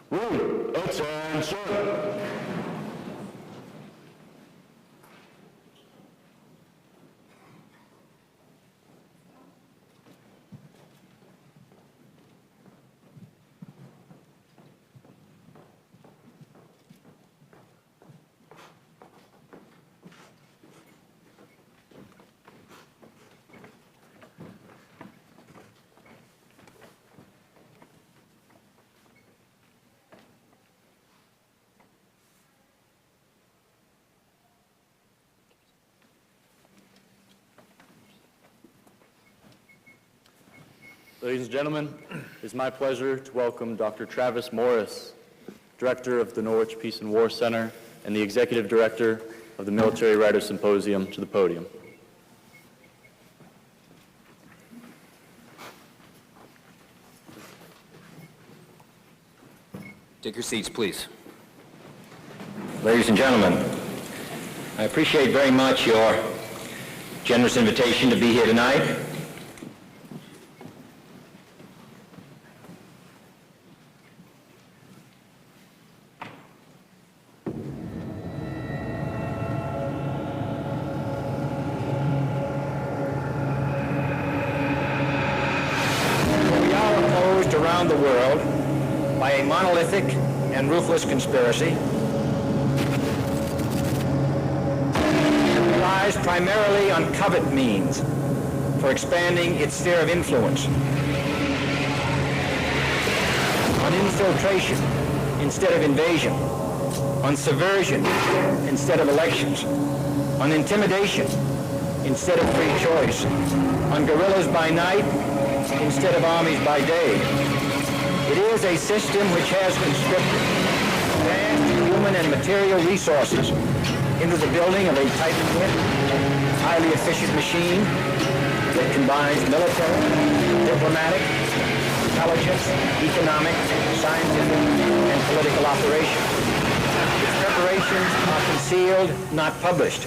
Room, attention! Ladies and gentlemen, it is my pleasure to welcome Dr. Travis Morris, Director of the Norwich Peace and War Center and the Executive Director of the Military Writers Symposium, to the podium. Take your seats, please. Ladies and gentlemen, I appreciate very much your generous invitation to be here tonight. Around the world by a monolithic and ruthless conspiracy that relies primarily on covert means for expanding its sphere of influence, on infiltration instead of invasion, on subversion instead of elections, on intimidation instead of free choice, on guerrillas by night instead of armies by day. It is a system which has conscripted vast human and material resources into the building of a tight-knit, highly efficient machine that combines military, diplomatic, intelligence, economic, scientific, and political operations. Its preparations are concealed, not published.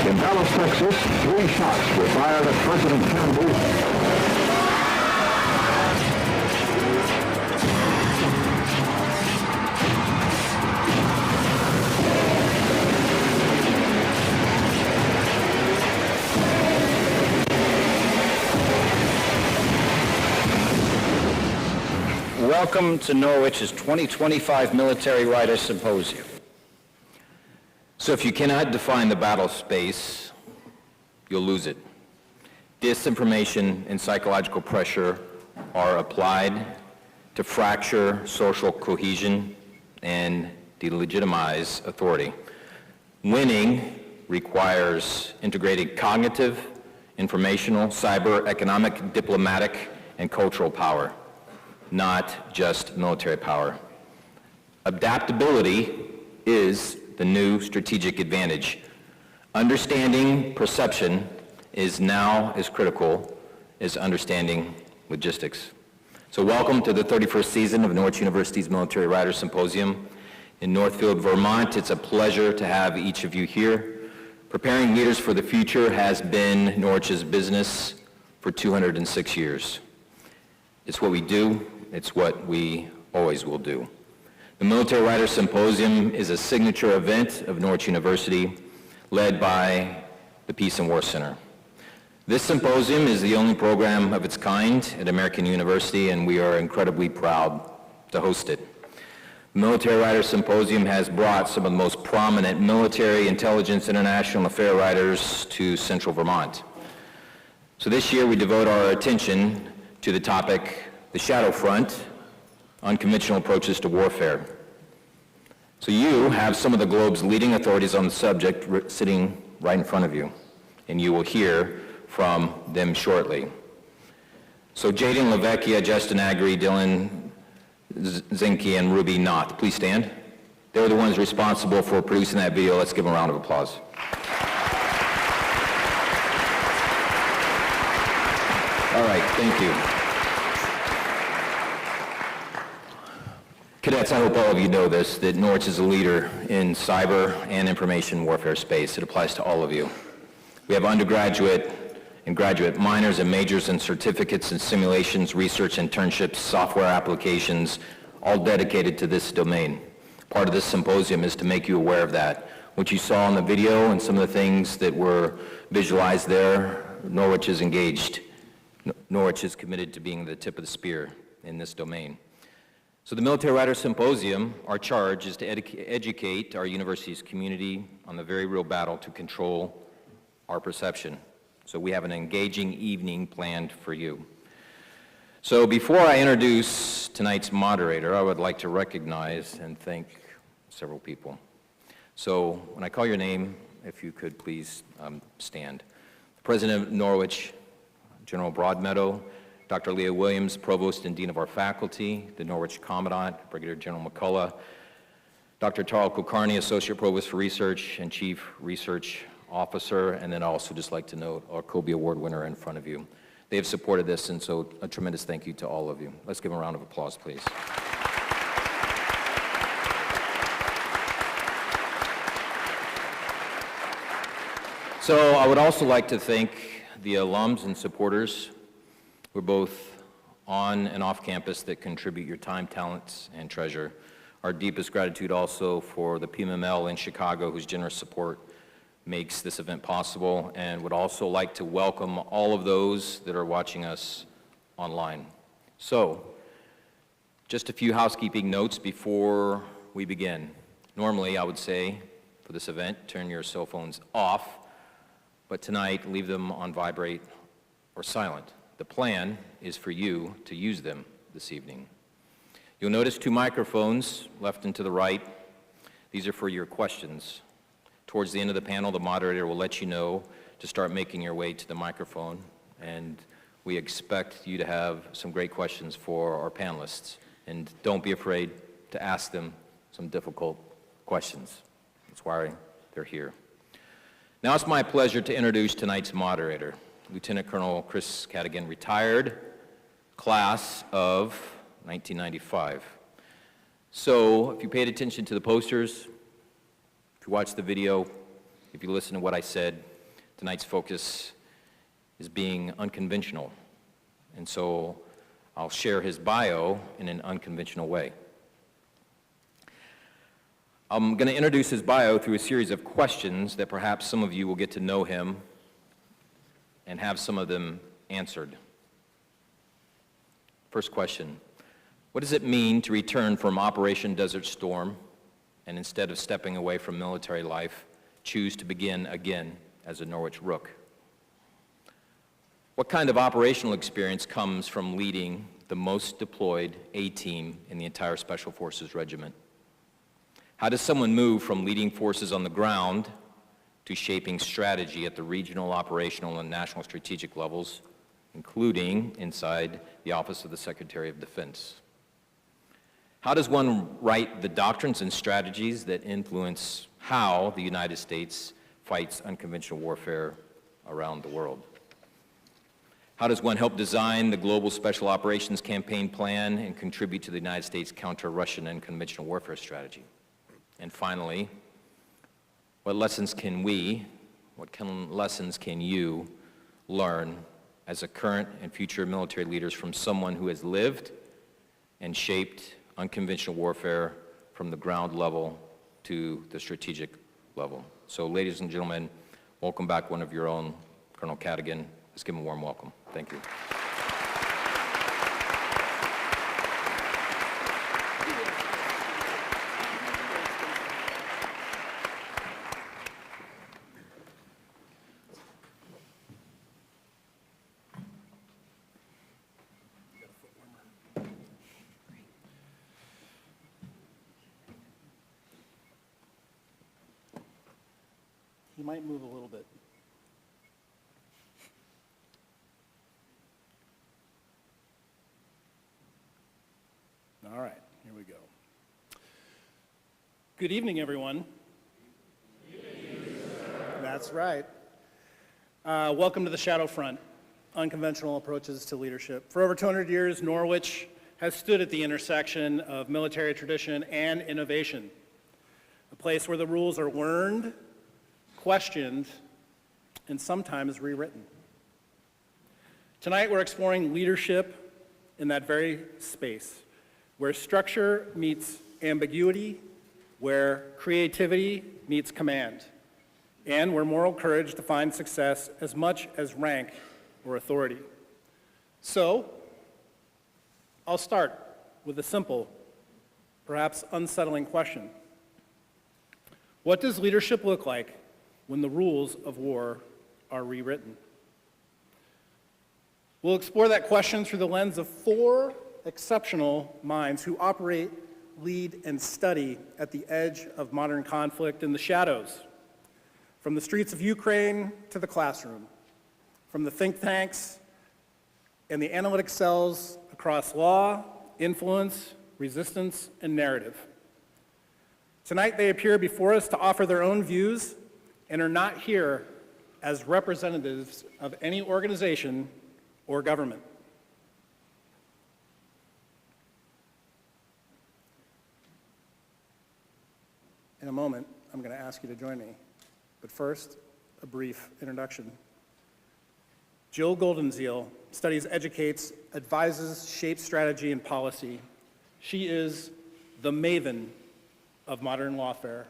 In Dallas, Texas, 3 shots were fired at President Kennedy. Welcome to Norwich's 2025 Military Writers Symposium. So if you cannot define the battle space, you'll lose it. Disinformation and psychological pressure are applied to fracture social cohesion and delegitimize authority. Winning requires integrated cognitive, informational, cyber, economic, diplomatic, and cultural power, not just military power. Adaptability is the new strategic advantage. Understanding perception is now as critical as understanding logistics. So welcome to the 31st season of Norwich University's Military Writers Symposium in Northfield, Vermont. It's a pleasure to have each of you here. Preparing leaders for the future has been Norwich's business for 206 years. It's what we do. It's what we always will do. The Military Writers Symposium is a signature event of Norwich University, led by the Peace and War Center. This symposium is the only program of its kind at American University, and we are incredibly proud to host it. The Military Writers Symposium has brought some of the most prominent military, intelligence, international affair writers to central Vermont. So this year we devote our attention to the topic, the Shadow Front, Unconventional Approaches to Warfare. So you have some of the globe's leading authorities on the subject sitting right in front of you, and you will hear from them shortly. So Jaden Lavecchia, Justin Agri, Dylan Zinke, and Ruby Knott, please stand. They're the ones responsible for producing that video. Let's give them a round of applause. All right, thank you. Cadets, I hope all of you know this, that Norwich is a leader in cyber and information warfare space. It applies to all of you. We have undergraduate and graduate minors and majors and certificates in simulations, research, internships, software applications, all dedicated to this domain. Part of this symposium is to make you aware of that. What you saw in the video and some of the things that were visualized there, Norwich is engaged. Norwich is committed to being the tip of the spear in this domain. So the Military Writer Symposium, our charge is to educate our university's community on the very real battle to control our perception. So we have an engaging evening planned for you. So before I introduce tonight's moderator, I would like to recognize and thank several people. So when I call your name, if you could please stand. The President of Norwich, General Broadmeadow, Dr. Leah Williams, Provost and Dean of our faculty, the Norwich Commandant, Brigadier General McCullough, Dr. Tarl Kulkarni, Associate Provost for Research and Chief Research Officer, and then I also just like to note our Kobe Award winner in front of you. They have supported this, and so a tremendous thank you to all of you. Let's give them a round of applause, please. So I would also like to thank the alums and supporters who are both on and off campus that contribute your time, talents, and treasure. Our deepest gratitude also for the PMML in Chicago, whose generous support makes this event possible, and would also like to welcome all of those that are watching us online. So, just a few housekeeping notes before we begin. Normally, I would say, for this event, turn your cell phones off, but tonight, leave them on vibrate or silent. The plan is for you to use them this evening. You'll notice two microphones left and to the right. These are for your questions. Towards the end of the panel, the moderator will let you know to start making your way to the microphone, and we expect you to have some great questions for our panelists. And don't be afraid to ask them some difficult questions. That's why they're here. Now it's my pleasure to introduce tonight's moderator, Lieutenant Colonel Chris Cadigan, retired, class of 1995. So if you paid attention to the posters, if you watched the video, if you listen to what I said, tonight's focus is being unconventional. And so I'll share his bio in an unconventional way. I'm going to introduce his bio through a series of questions that perhaps some of you will get to know him and have some of them answered. First question, what does it mean to return from Operation Desert Storm and instead of stepping away from military life, choose to begin again as a Norwich Rook? What kind of operational experience comes from leading the most deployed A-team in the entire Special Forces Regiment? How does someone move from leading forces on the ground to shaping strategy at the regional, operational, and national strategic levels, including inside the Office of the Secretary of Defense? How does one write the doctrines and strategies that influence how the United States fights unconventional warfare around the world? How does one help design the Global Special Operations Campaign Plan and contribute to the United States counter-Russian and conventional warfare strategy? And finally, what lessons can you learn as a current and future military leaders from someone who has lived and shaped unconventional warfare from the ground level to the strategic level? So ladies and gentlemen, welcome back one of your own, Colonel Cadigan. Let's give him a warm welcome. Thank you. You might move a little bit. All right, here we go. Good evening, everyone. Good evening, sir. That's right. Welcome to the Shadow Front, Unconventional Approaches to Leadership. For over 200 years, Norwich has stood at the intersection of military tradition and innovation, a place where the rules are learned, questioned, and sometimes rewritten. Tonight we're exploring leadership in that very space, where structure meets ambiguity, where creativity meets command, and where moral courage defines success as much as rank or authority. So, I'll start with a simple, perhaps unsettling question. What does leadership look like when the rules of war are rewritten? We'll explore that question through the lens of 4 exceptional minds who operate, lead, and study at the edge of modern conflict in the shadows, from the streets of Ukraine to the classroom, from the think tanks and the analytic cells across law, influence, resistance, and narrative. Tonight they appear before us to offer their own views and are not here as representatives of any organization or government. In a moment, I'm going to ask you to join me. But first, a brief introduction. Jill Goldenziel studies, educates, advises, shapes strategy and policy. She is the maven of modern lawfare.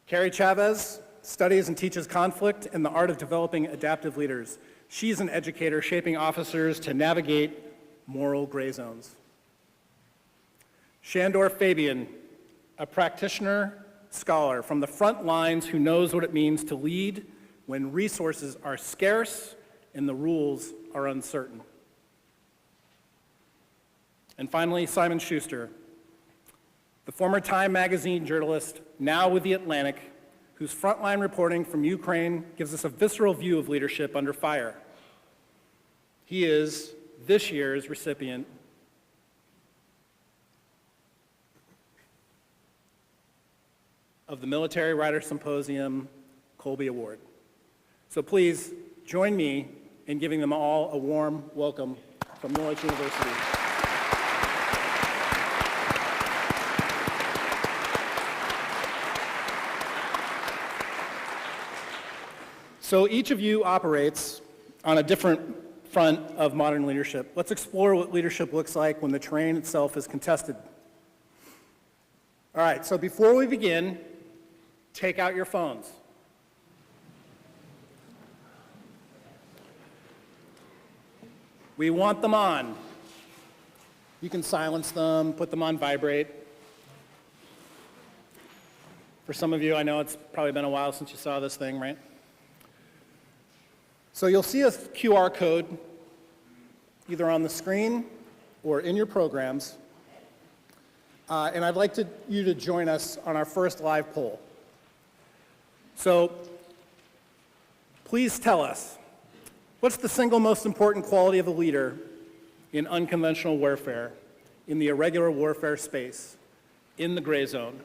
Carrie Chavez studies and teaches conflict and the art of developing adaptive leaders. She's an educator shaping officers to navigate moral gray zones. Shandor Fabian, a practitioner scholar from the front lines who knows what it means to lead when resources are scarce and the rules are uncertain. And finally, Simon Schuster, the former Time magazine journalist, now with The Atlantic, whose frontline reporting from Ukraine gives us a visceral view of leadership under fire. He is this year's recipient of the Military Writer Symposium Colby Award. So please join me in giving them all a warm welcome from Norwich University. So each of you operates on a different front of modern leadership. Let's explore what leadership looks like when the terrain itself is contested. All right, so before we begin, take out your phones. We want them on. You can silence them, put them on vibrate. For some of you, I know it's probably been a while since you saw this thing, right? So you'll see a QR code either on the screen or in your programs. And I'd like you to join us on our first live poll. So please tell us, what's the single most important quality of a leader in unconventional warfare, in the irregular warfare space, in the gray zone?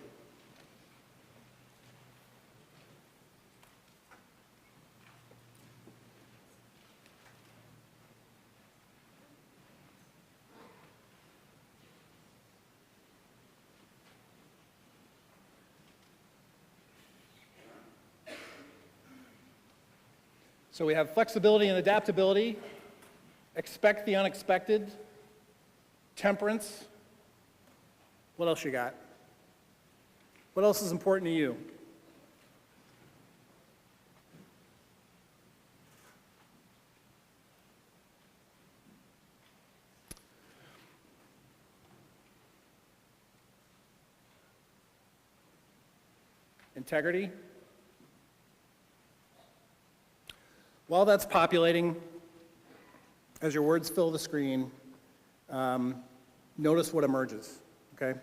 So we have flexibility and adaptability, expect the unexpected, temperance. What else you got? What else is important to you? Integrity. While that's populating, as your words fill the screen, notice what emerges, okay?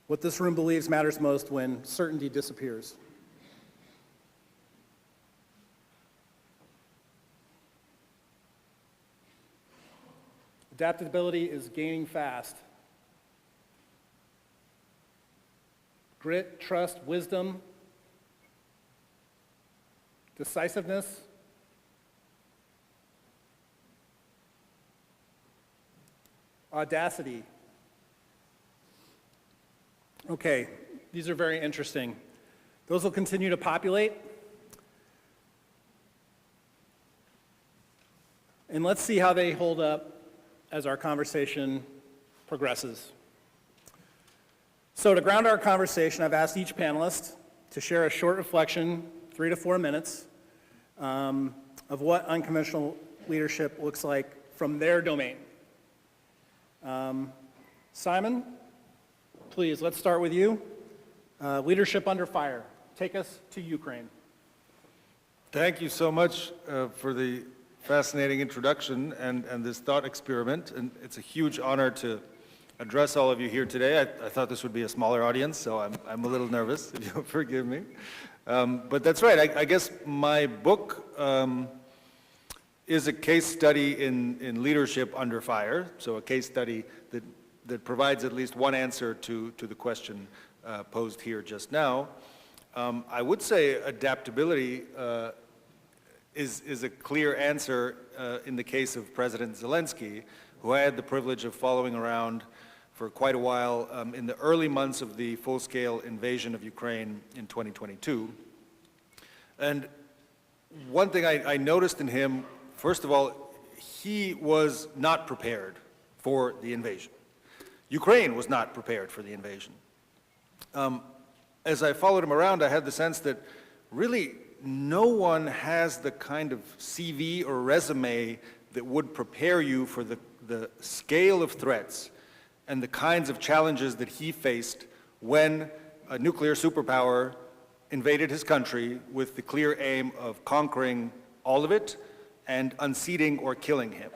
What this room believes matters most when certainty disappears. Adaptability is gaining fast. Grit, trust, wisdom, decisiveness. audacity. Okay, these are very interesting. Those will continue to populate. And let's see how they hold up as our conversation progresses. So to ground our conversation, I've asked each panelist to share a short reflection, 3 to 4 minutes, of what unconventional leadership looks like from their domain. Simon, please, let's start with you. Leadership under fire. Take us to Ukraine. Thank you so much for the fascinating introduction and this thought experiment. And it's a huge honor to address all of you here today. I thought this would be a smaller audience, so I'm a little nervous, if you'll forgive me. But that's right. I guess my book is a case study in leadership under fire, so a case study that provides at least one answer to the question posed here just now. I would say adaptability is a clear answer in the case of President Zelensky, who I had the privilege of following around for quite a while in the early months of the full-scale invasion of Ukraine in 2022. And one thing I noticed in him, first of all, he was not prepared for the invasion. Ukraine was not prepared for the invasion. As I followed him around, I had the sense that really no one has the kind of CV or resume that would prepare you for the scale of threats and the kinds of challenges that he faced when a nuclear superpower invaded his country with the clear aim of conquering all of it and unseating or killing him.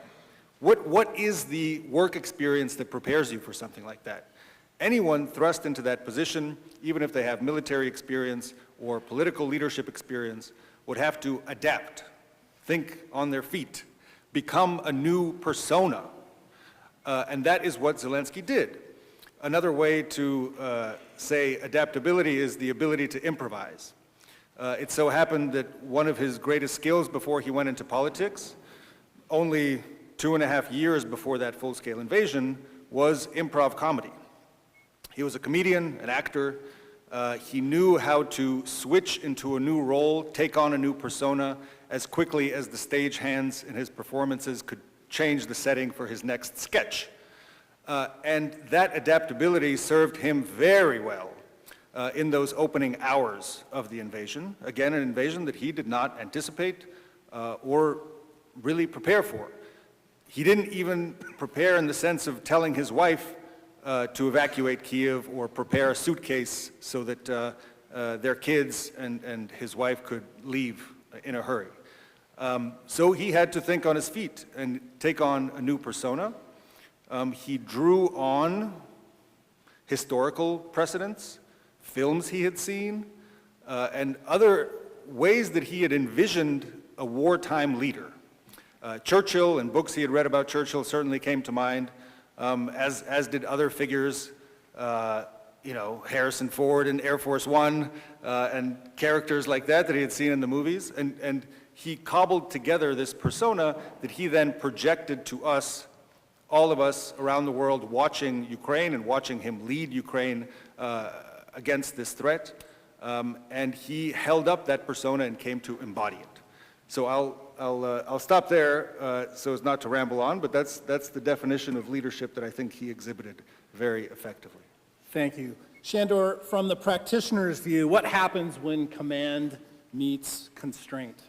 What is the work experience that prepares you for something like that? Anyone thrust into that position, even if they have military experience or political leadership experience, would have to adapt, think on their feet, become a new persona. And that is what Zelensky did. Another way to say adaptability is the ability to improvise. It so happened that one of his greatest skills before he went into politics, only 2.5 years before that full-scale invasion, was improv comedy. He was a comedian, an actor. He knew how to switch into a new role, take on a new persona, as quickly as the stagehands in his performances could change the setting for his next sketch. And that adaptability served him very well in those opening hours of the invasion. Again, an invasion that he did not anticipate or really prepare for. He didn't even prepare in the sense of telling his wife to evacuate Kiev or prepare a suitcase so that their kids and his wife could leave in a hurry. So he had to think on his feet and take on a new persona. He drew on historical precedents, films he had seen, and other ways that he had envisioned a wartime leader. Churchill and books he had read about Churchill certainly came to mind, as did other figures, Harrison Ford in Air Force One, and characters like that he had seen in the movies. And he cobbled together this persona that he then projected to us, all of us around the world watching Ukraine and watching him lead Ukraine against this threat. And he held up that persona and came to embody it. So I'll stop there so as not to ramble on, but that's the definition of leadership that I think he exhibited very effectively. Thank you. Shandor, from the practitioner's view, what happens when command meets constraint?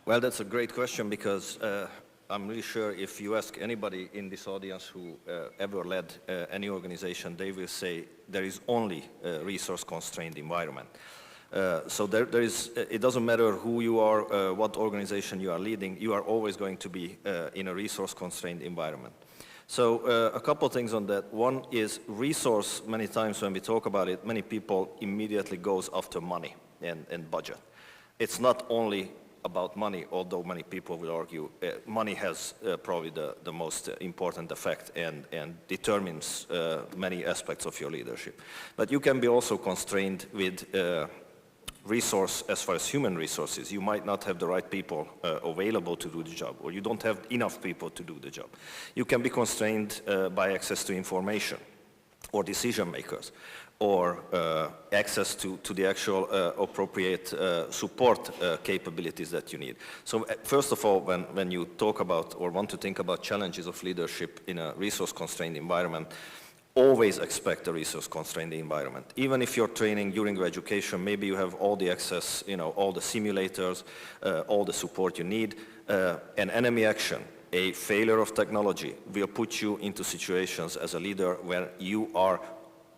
Well, that's a great question because I'm really sure if you ask anybody in this audience who ever led any organization, they will say there is only a resource-constrained environment. So there is, it doesn't matter who you are, what organization you are leading, you are always going to be in a resource-constrained environment. So a couple things on that. One is resource. Many times when we talk about it, many people immediately goes after money and budget. It's not only about money, although many people will argue money has probably the most important effect and determines many aspects of your leadership. But you can be also constrained with resource as far as human resources. You might not have the right people available to do the job, or you don't have enough people to do the job. You can be constrained by access to information or decision makers, or access to the actual appropriate support capabilities that you need. So first of all, when you talk about or want to think about challenges of leadership in a resource-constrained environment, always expect a resource-constrained environment. Even if you're training during your education, maybe you have all the access, all the simulators, all the support you need. An enemy action, a failure of technology will put you into situations as a leader where you are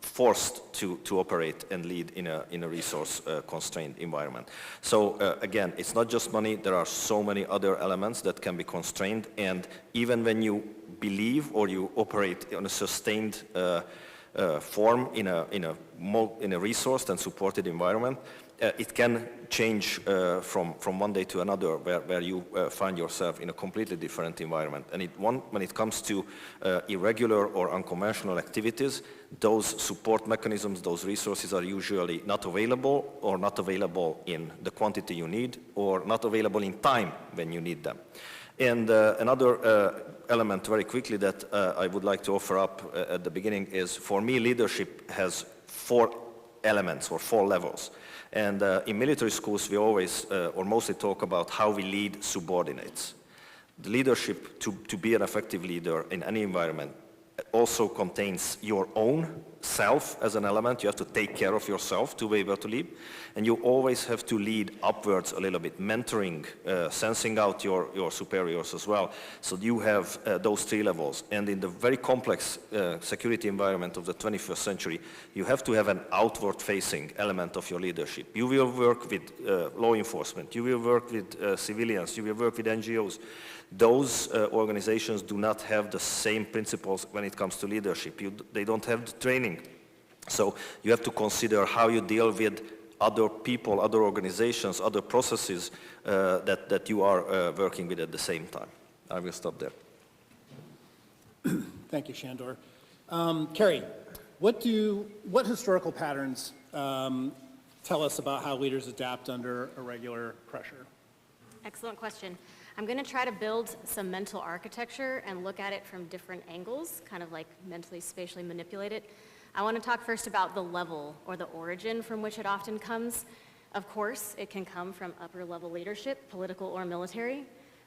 forced to operate and lead in a resource-constrained environment. So again, it's not just money. There are so many other elements that can be constrained, and even when you believe or you operate on a sustained form in a resourced and supported environment, it can change from one day to another, where you find yourself in a completely different environment. And when it comes to irregular or unconventional activities, those support mechanisms, those resources are usually not available, or not available in the quantity you need, or not available in time when you need them. And another element very quickly that I would like to offer up at the beginning is, for me, leadership has 4 elements or 4 levels. And in military schools, we always or mostly talk about how we lead subordinates. The leadership, to be an effective leader in any environment, also contains your own self as an element. You have to take care of yourself to be able to lead. And you always have to lead upwards a little bit, mentoring, sensing out your superiors as well. So you have those 3 levels. And in the very complex security environment of the 21st century, you have to have an outward-facing element of your leadership. You will work with law enforcement. You will work with civilians. You will work with NGOs. Those organizations do not have the same principles when it comes to leadership. They don't have the training. So you have to consider how you deal with other people, other organizations, other processes that you are working with at the same time. I will stop there. Thank you, Shandor. Carrie, what historical patterns tell us about how leaders adapt under irregular pressure? Excellent question. I'm going to try to build some mental architecture and look at it from different angles, kind of like mentally, spatially manipulate it. I want to talk first about the level or the origin from which it often comes. Of course, it can come from upper level leadership, political or military,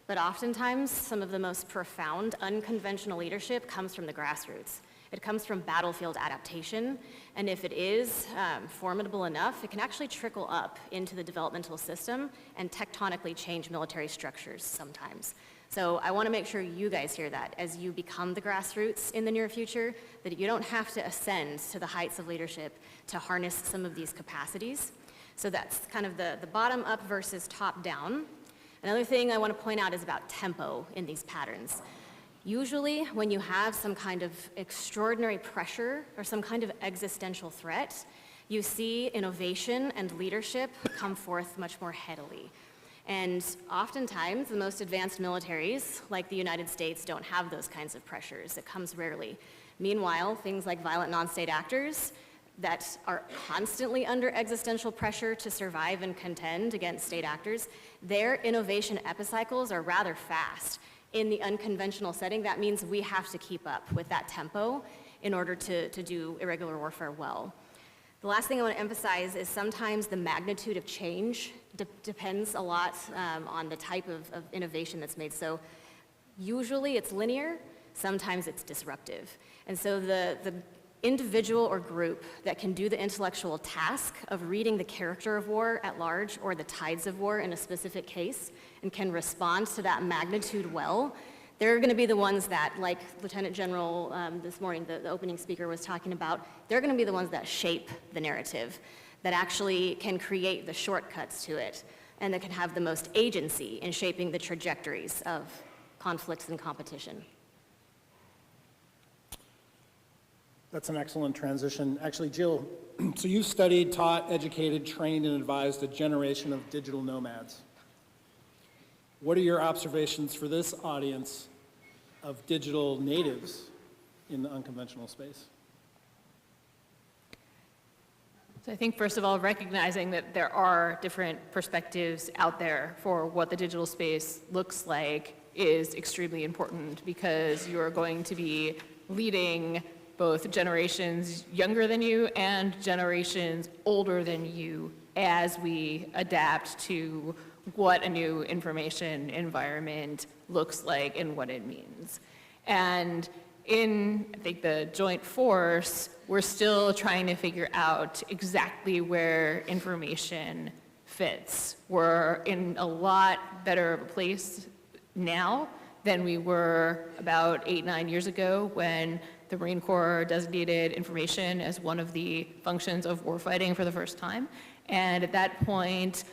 but oftentimes some of the most profound unconventional leadership comes from the grassroots. It comes from battlefield adaptation, and if it is formidable enough, it can actually trickle up into the developmental system and tectonically change military structures sometimes. So I want to make sure you guys hear that as you become the grassroots in the near future, that you don't have to ascend to the heights of leadership to harness some of these capacities. So that's kind of the bottom up versus top down. Another thing I want to point out is about tempo in these patterns. Usually, when you have some kind of extraordinary pressure or some kind of existential threat, you see innovation and leadership come forth much more heavily. And oftentimes, the most advanced militaries, like the United States, don't have those kinds of pressures. It comes rarely. Meanwhile, things like violent non-state actors that are constantly under existential pressure to survive and contend against state actors, their innovation epicycles are rather fast. In the unconventional setting, that means we have to keep up with that tempo in order to do irregular warfare well. The last thing I want to emphasize is sometimes the magnitude of change depends a lot on the type of innovation that's made. So usually it's linear, sometimes it's disruptive. And so the individual or group that can do the intellectual task of reading the character of war at large or the tides of war in a specific case and can respond to that magnitude well, they're going to be the ones that, like Lieutenant General this morning, the opening speaker was talking about, they're going to be the ones that shape the narrative, that actually can create the shortcuts to it, and that can have the most agency in shaping the trajectories of conflicts and competition. That's an excellent transition. Actually, Jill, so you studied, taught, educated, trained, and advised a generation of digital nomads. What are your observations for this audience of digital natives in the unconventional space? So I think, first of all, recognizing that there are different perspectives out there for what the digital space looks like is extremely important, because you're going to be leading both generations younger than you and generations older than you as we adapt to what a new information environment looks like and what it means. And in, I think, the joint force, we're still trying to figure out exactly where information fits. We're in a lot better of a place now than we were about 8-9 years ago, when the Marine Corps designated information as one of the functions of warfighting for the first time. And at that point,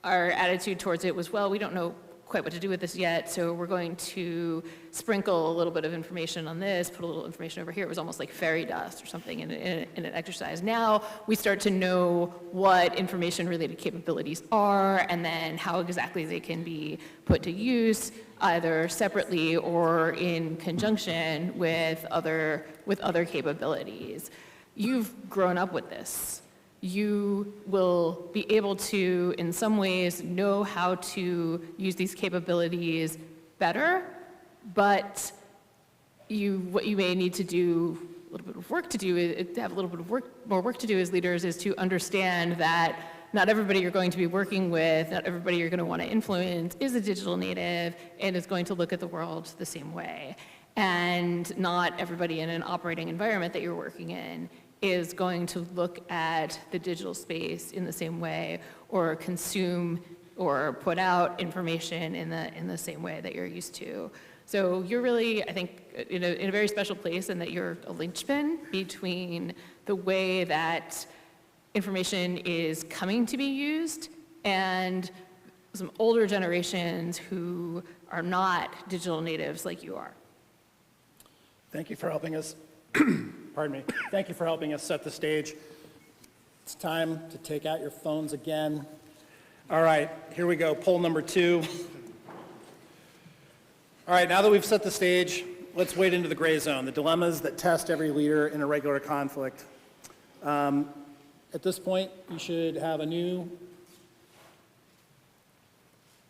our attitude towards it was, well, we don't know quite what to do with this yet, so we're going to sprinkle a little bit of information on this, put a little information over here. It was almost like fairy dust or something in an exercise. Now we start to know what information-related capabilities are, and then how exactly they can be put to use, either separately or in conjunction with other capabilities. You've grown up with this. You will be able to, in some ways, know how to use these capabilities better, but what you may need to do, a little bit of work to do, have a little bit of more work to do as leaders, is to understand that not everybody you're going to be working with, not everybody you're going to want to influence is a digital native and is going to look at the world the same way. And not everybody in an operating environment that you're working in is going to look at the digital space in the same way, or consume or put out information in the same way that you're used to. So you're really, I think, in a very special place, in that you're a linchpin between the way that information is coming to be used and some older generations who are not digital natives like you are. Thank you for helping us. Pardon me. Thank you for helping us set the stage. It's time to take out your phones again. All right, here we go. Poll number 2. All right, now that we've set the stage, let's wade into the gray zone, the dilemmas that test every leader in a regular conflict. At this point, you should have a new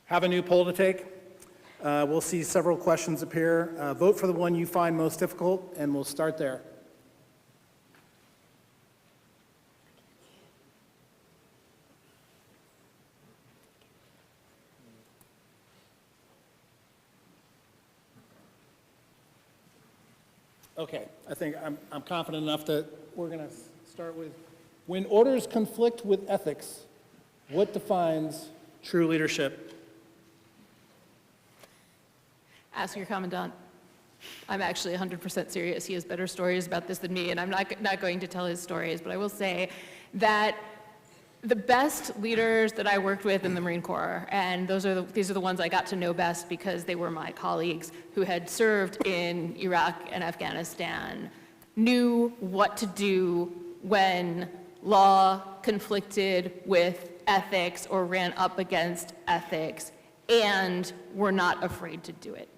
poll to take. We'll see several questions appear. Vote for the one you find most difficult, and we'll start there. Okay, I think I'm confident enough that we're going to start with, when orders conflict with ethics, what defines true leadership? Ask your commandant. I'm actually 100% serious. He has better stories about this than me, and I'm not going to tell his stories, but I will say that the best leaders that I worked with in the Marine Corps, and these are the ones I got to know best because they were my colleagues who had served in Iraq and Afghanistan, knew what to do when law conflicted with ethics or ran up against ethics, and were not afraid to do it.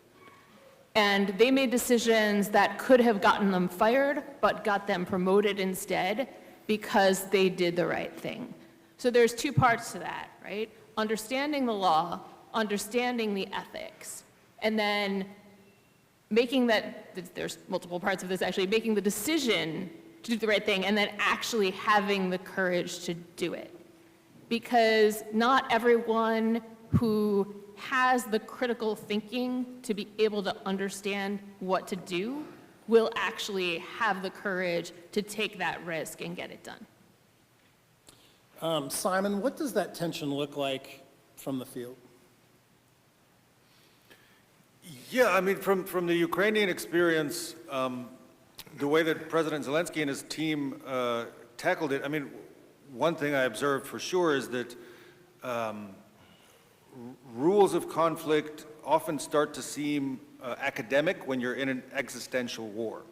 And they made decisions that could have gotten them fired, but got them promoted instead because they did the right thing. So there's two parts to that, right? Understanding the law, understanding the ethics, and then making that, there's multiple parts of this actually, making the decision to do the right thing, and then actually having the courage to do it. Because not everyone who has the critical thinking to be able to understand what to do will actually have the courage to take that risk and get it done. Simon, what does that tension look like from the field? Yeah, I mean, from the Ukrainian experience, the way that President Zelensky and his team tackled it, I mean, one thing I observed for sure is that rules of conflict often start to seem academic when you're in an existential war.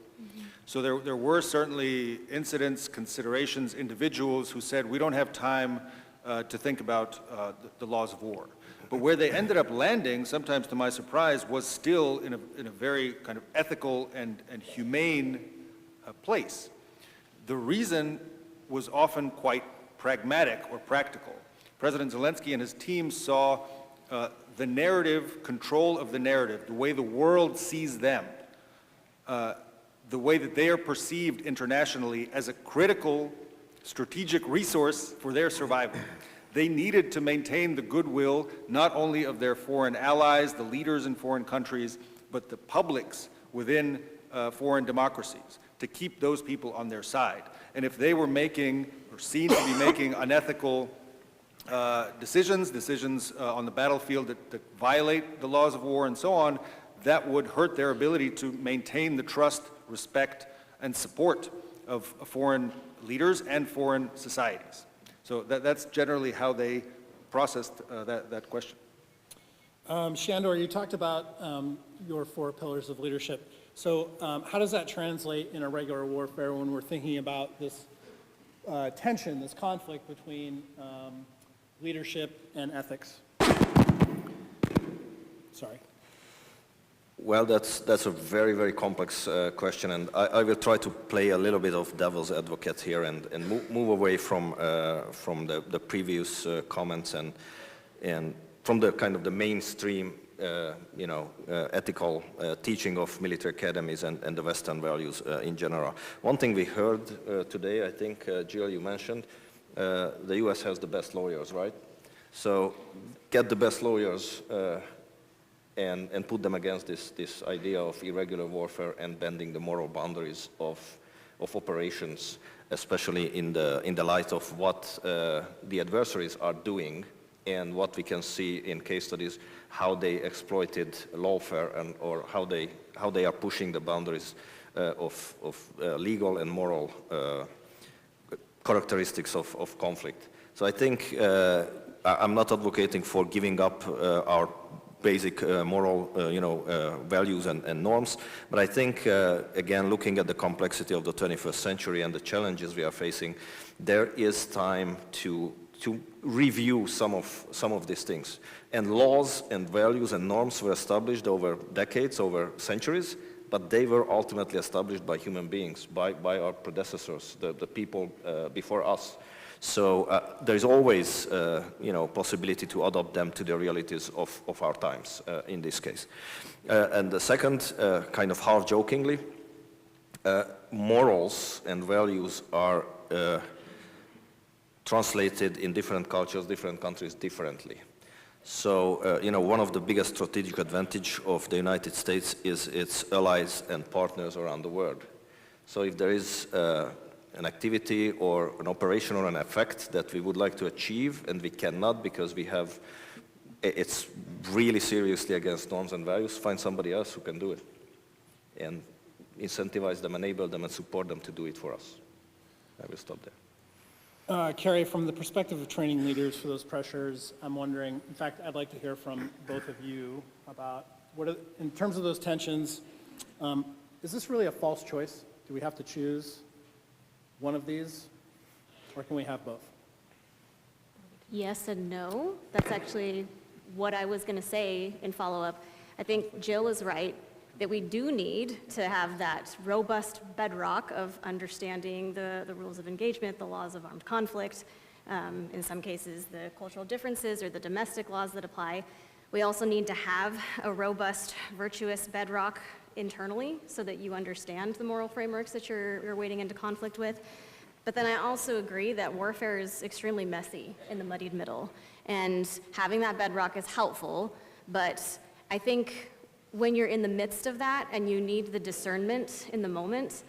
So there were certainly incidents, considerations, individuals who said, we don't have time to think about the laws of war. But where they ended up landing, sometimes to my surprise, was still in a very kind of ethical and humane place. The reason was often quite pragmatic or practical. President Zelensky and his team saw the narrative, control of the narrative, the way the world sees them, the way that they are perceived internationally as a critical strategic resource for their survival. They needed to maintain the goodwill not only of their foreign allies, the leaders in foreign countries, but the publics within foreign democracies, to keep those people on their side. And if they were making, or seen to be making, unethical decisions on the battlefield that violate the laws of war and so on, that would hurt their ability to maintain the trust, respect, and support of foreign leaders and foreign societies. So that's generally how they processed that question. Shandor, you talked about your 4 pillars of leadership. So how does that translate in a regular warfare when we're thinking about this tension, this conflict between leadership and ethics? Sorry. Well, that's a very, very complex question, and I will try to play a little bit of devil's advocate here and move away from the previous comments and from the kind of the mainstream, ethical teaching of military academies and the Western values in general. One thing we heard today, I think, Jill, you mentioned, the U.S. has the best lawyers, right? So get the best lawyers and put them against this idea of irregular warfare and bending the moral boundaries of operations, especially in the light of what the adversaries are doing and what we can see in case studies, how they exploited lawfare or how they are pushing the boundaries of legal and moral characteristics of conflict. So I think I'm not advocating for giving up our basic moral, values and norms. But I think, again, looking at the complexity of the 21st century and the challenges we are facing, there is time to review some of these things. And laws and values and norms were established over decades, over centuries, but they were ultimately established by human beings, by our predecessors, the people before us. So there is always, possibility to adopt them to the realities of our times in this case. And the second, kind of half-jokingly, morals and values are translated in different cultures, different countries differently. So, one of the biggest strategic advantage of the United States is its allies and partners around the world. So if there is an activity or an operation or an effect that we would like to achieve and we cannot because it's really seriously against norms and values, find somebody else who can do it and incentivize them, enable them, and support them to do it for us. I will stop there. Carrie, from the perspective of training leaders for those pressures, I'm wondering, in fact, I'd like to hear from both of you about, in terms of those tensions, is this really a false choice? Do we have to choose one of these, or can we have both? Yes and no. That's actually what I was going to say in follow-up. I think Jill is right that we do need to have that robust bedrock of understanding the rules of engagement, the laws of armed conflict, in some cases the cultural differences or the domestic laws that apply. We also need to have a robust, virtuous bedrock internally so that you understand the moral frameworks that you're wading into conflict with. But then I also agree that warfare is extremely messy in the muddied middle, and having that bedrock is helpful, but I think when you're in the midst of that and you need the discernment in the moment,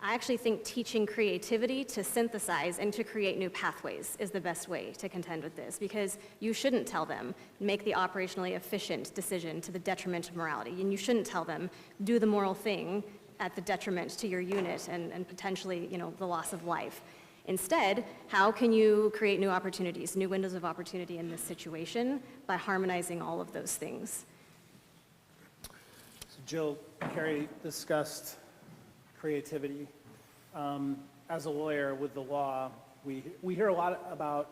I actually think teaching creativity to synthesize and to create new pathways is the best way to contend with this, because you shouldn't tell them, make the operationally efficient decision to the detriment of morality, and you shouldn't tell them, do the moral thing at the detriment to your unit and potentially, the loss of life. Instead, how can you create new opportunities, new windows of opportunity in this situation by harmonizing all of those things? So Jill, Carrie discussed creativity. As a lawyer with the law, we hear a lot about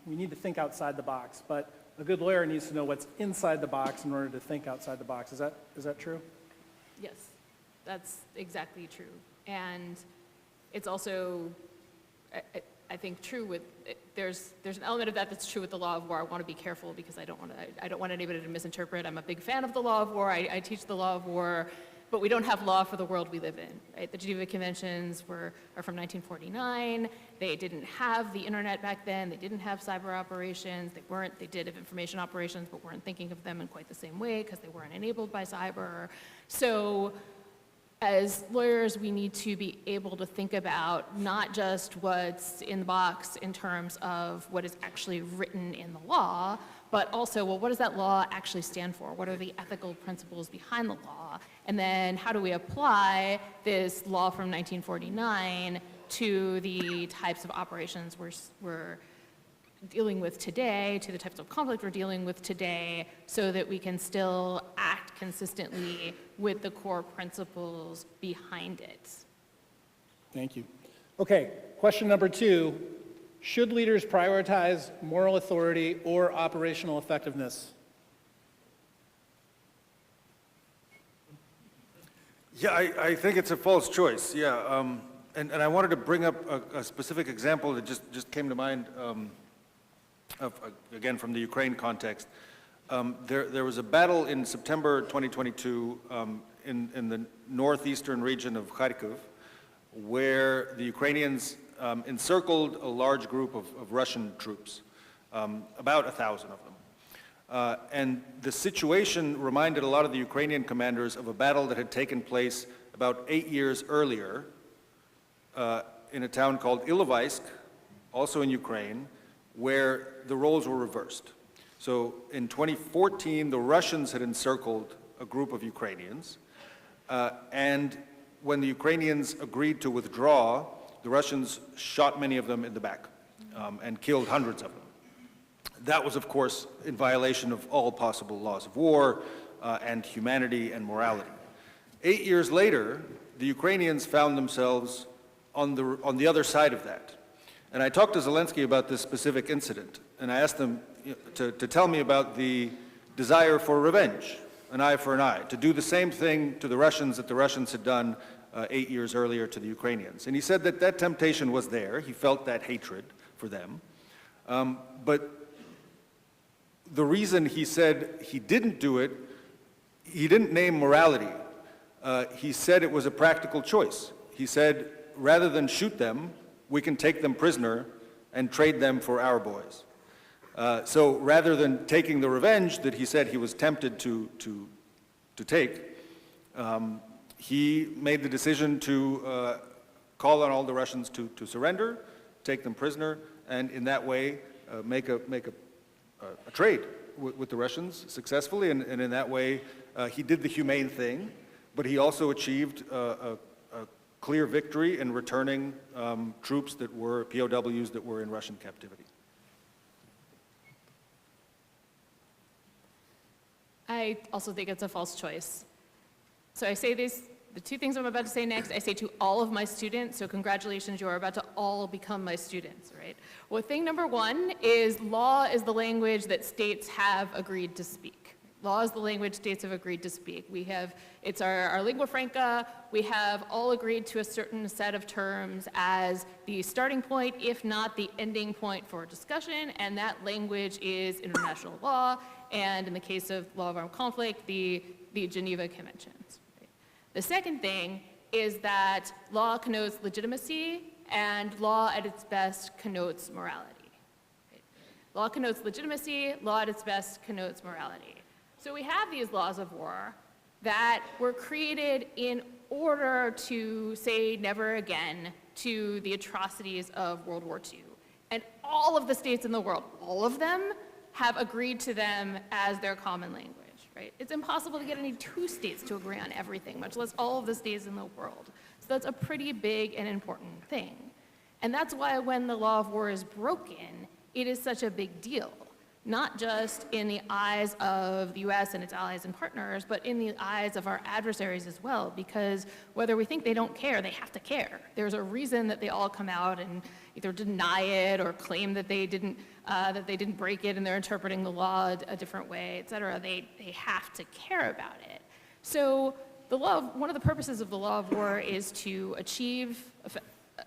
we need to think outside the box, but a good lawyer needs to know what's inside the box in order to think outside the box. Is that true? Yes, that's exactly true. And it's also, I think true with, there's an element of that that's true with the law of war. I want to be careful because I don't want anybody to misinterpret. I'm a big fan of the law of war. I teach the law of war, but we don't have law for the world we live in, right? The Geneva Conventions are from 1949. They didn't have the internet back then. They didn't have cyber operations. They did have information operations, but weren't thinking of them in quite the same way because they weren't enabled by cyber. So as lawyers, we need to be able to think about not just what's in the box in terms of what is actually written in the law, but also, well, what does that law actually stand for? What are the ethical principles behind the law? And then how do we apply this law from 1949 to the types of operations we're dealing with today, to the types of conflict we're dealing with today, so that we can still act consistently with the core principles behind it. Thank you. Okay, question number 2. Should leaders prioritize moral authority or operational effectiveness? Yeah, I think it's a false choice, yeah. And I wanted to bring up a specific example that just came to mind, again, from the Ukraine context. There was a battle in September 2022 in the northeastern region of Kharkiv, where the Ukrainians encircled a large group of Russian troops, about 1,000 of them. And the situation reminded a lot of the Ukrainian commanders of a battle that had taken place about 8 years earlier in a town called Ilovaisk, also in Ukraine, where the roles were reversed. So in 2014, the Russians had encircled a group of Ukrainians, and when the Ukrainians agreed to withdraw, the Russians shot many of them in the back and killed hundreds of them. That was, of course, in violation of all possible laws of war and humanity and morality. 8 years later, the Ukrainians found themselves on the other side of that. And I talked to Zelensky about this specific incident, and I asked him to tell me about the desire for revenge, an eye for an eye, to do the same thing to the Russians that the Russians had done 8 years earlier to the Ukrainians. And he said that that temptation was there. He felt that hatred for them. But the reason he said he didn't do it, he didn't name morality. He said it was a practical choice. He said, rather than shoot them, we can take them prisoner and trade them for our boys. So rather than taking the revenge that he said he was tempted to take, he made the decision to call on all the Russians to surrender, take them prisoner, and in that way make a trade with the Russians successfully. And in that way, he did the humane thing, but he also achieved a clear victory in returning troops that were POWs that were in Russian captivity. I also think it's a false choice. So I say this, the two things I'm about to say next, I say to all of my students, so congratulations, you are about to all become my students, right? Well, thing number 1 is law is the language that states have agreed to speak. Law is the language states have agreed to speak. It's our lingua franca. We have all agreed to a certain set of terms as the starting point, if not the ending point for discussion, and that language is international law, and in the case of law of armed conflict, the Geneva Conventions. The second thing is that law connotes legitimacy, and law at its best connotes morality. Law connotes legitimacy, law at its best connotes morality. So we have these laws of war that were created in order to say never again to the atrocities of World War II. And all of the states in the world, all of them, have agreed to them as their common language, right? It's impossible to get any 2 states to agree on everything, much less all of the states in the world. So that's a pretty big and important thing. And that's why when the law of war is broken, it is such a big deal. Not just in the eyes of the US and its allies and partners, but in the eyes of our adversaries as well, because whether we think they don't care, they have to care. There's a reason that they all come out and either deny it or claim that they didn't break it and they're interpreting the law a different way, et cetera. They have to care about it. So one of the purposes of the law of war is to achieve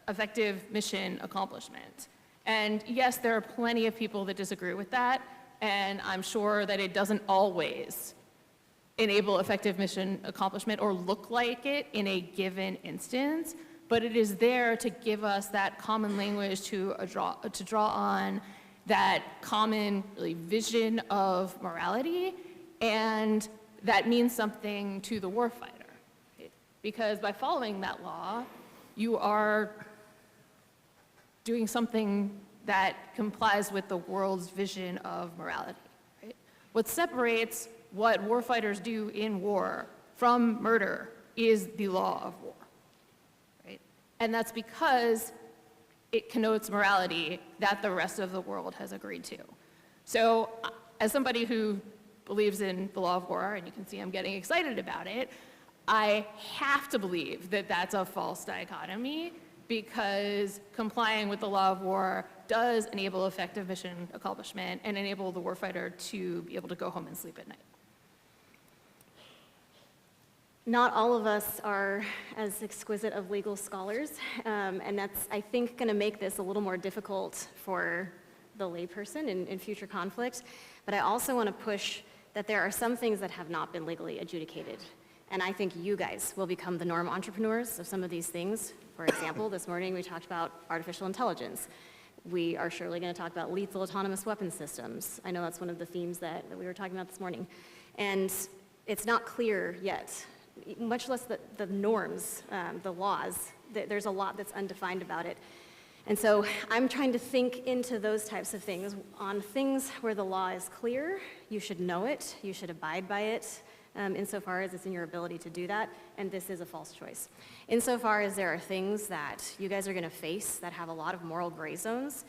effective mission accomplishment. And yes, there are plenty of people that disagree with that, and I'm sure that it doesn't always enable effective mission accomplishment or look like it in a given instance, but it is there to give us that common language to draw on, that common really vision of morality, and that means something to the warfighter. Because by following that law, you are doing something that complies with the world's vision of morality. Right? What separates what warfighters do in war from murder is the law of war. Right? And that's because it connotes morality that the rest of the world has agreed to. So as somebody who believes in the law of war, and you can see I'm getting excited about it, I have to believe that that's a false dichotomy, because complying with the law of war does enable effective mission accomplishment and enable the warfighter to be able to go home and sleep at night. Not all of us are as exquisite of legal scholars, and that's, I think, going to make this a little more difficult for the layperson in future conflict. But I also want to push that there are some things that have not been legally adjudicated. And I think you guys will become the norm entrepreneurs of some of these things. For example, this morning we talked about artificial intelligence. We are surely going to talk about lethal autonomous weapon systems. I know that's one of the themes that we were talking about this morning. And it's not clear yet, much less the norms, the laws. There's a lot that's undefined about it. And so I'm trying to think into those types of things. On things where the law is clear, you should know it, you should abide by it, insofar as it's in your ability to do that, and this is a false choice. Insofar as there are things that you guys are going to face that have a lot of moral gray zones,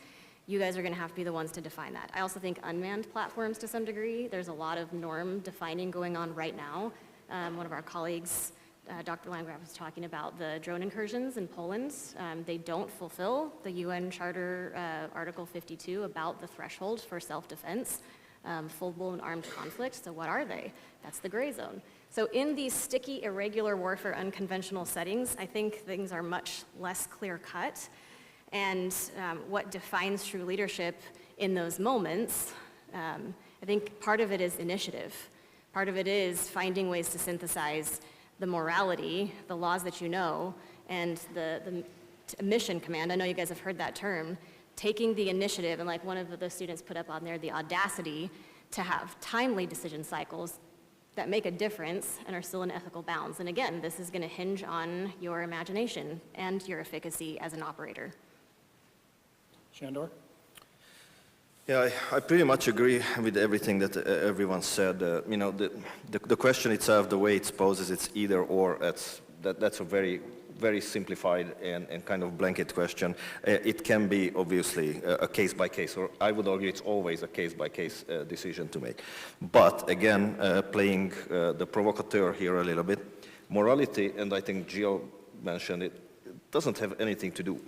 you guys are going to have to be the ones to define that. I also think unmanned platforms, to some degree, there's a lot of norm defining going on right now. One of our colleagues, Dr. Landgraf, was talking about the drone incursions in Poland. They don't fulfill the UN Charter Article 52 about the threshold for self-defense. Full-blown armed conflict, so what are they? That's the gray zone. So in these sticky, irregular warfare, unconventional settings, I think things are much less clear-cut, and what defines true leadership in those moments, I think part of it is initiative. Part of it is finding ways to synthesize the morality, the laws that you know, and the mission command. I know you guys have heard that term. Taking the initiative, and like one of the students put up on there, the audacity to have timely decision cycles that make a difference and are still in ethical bounds. And again, this is going to hinge on your imagination and your efficacy as an operator. Shandor? Yeah, I pretty much agree with everything that everyone said. You know, the question itself, the way it's posed, it's either or. That's a very simplified and kind of blanket question. It can be obviously a case-by-case, or I would argue it's always a case-by-case decision to make. But again, playing the provocateur here a little bit, morality, and I think Jill mentioned it, doesn't have anything to do.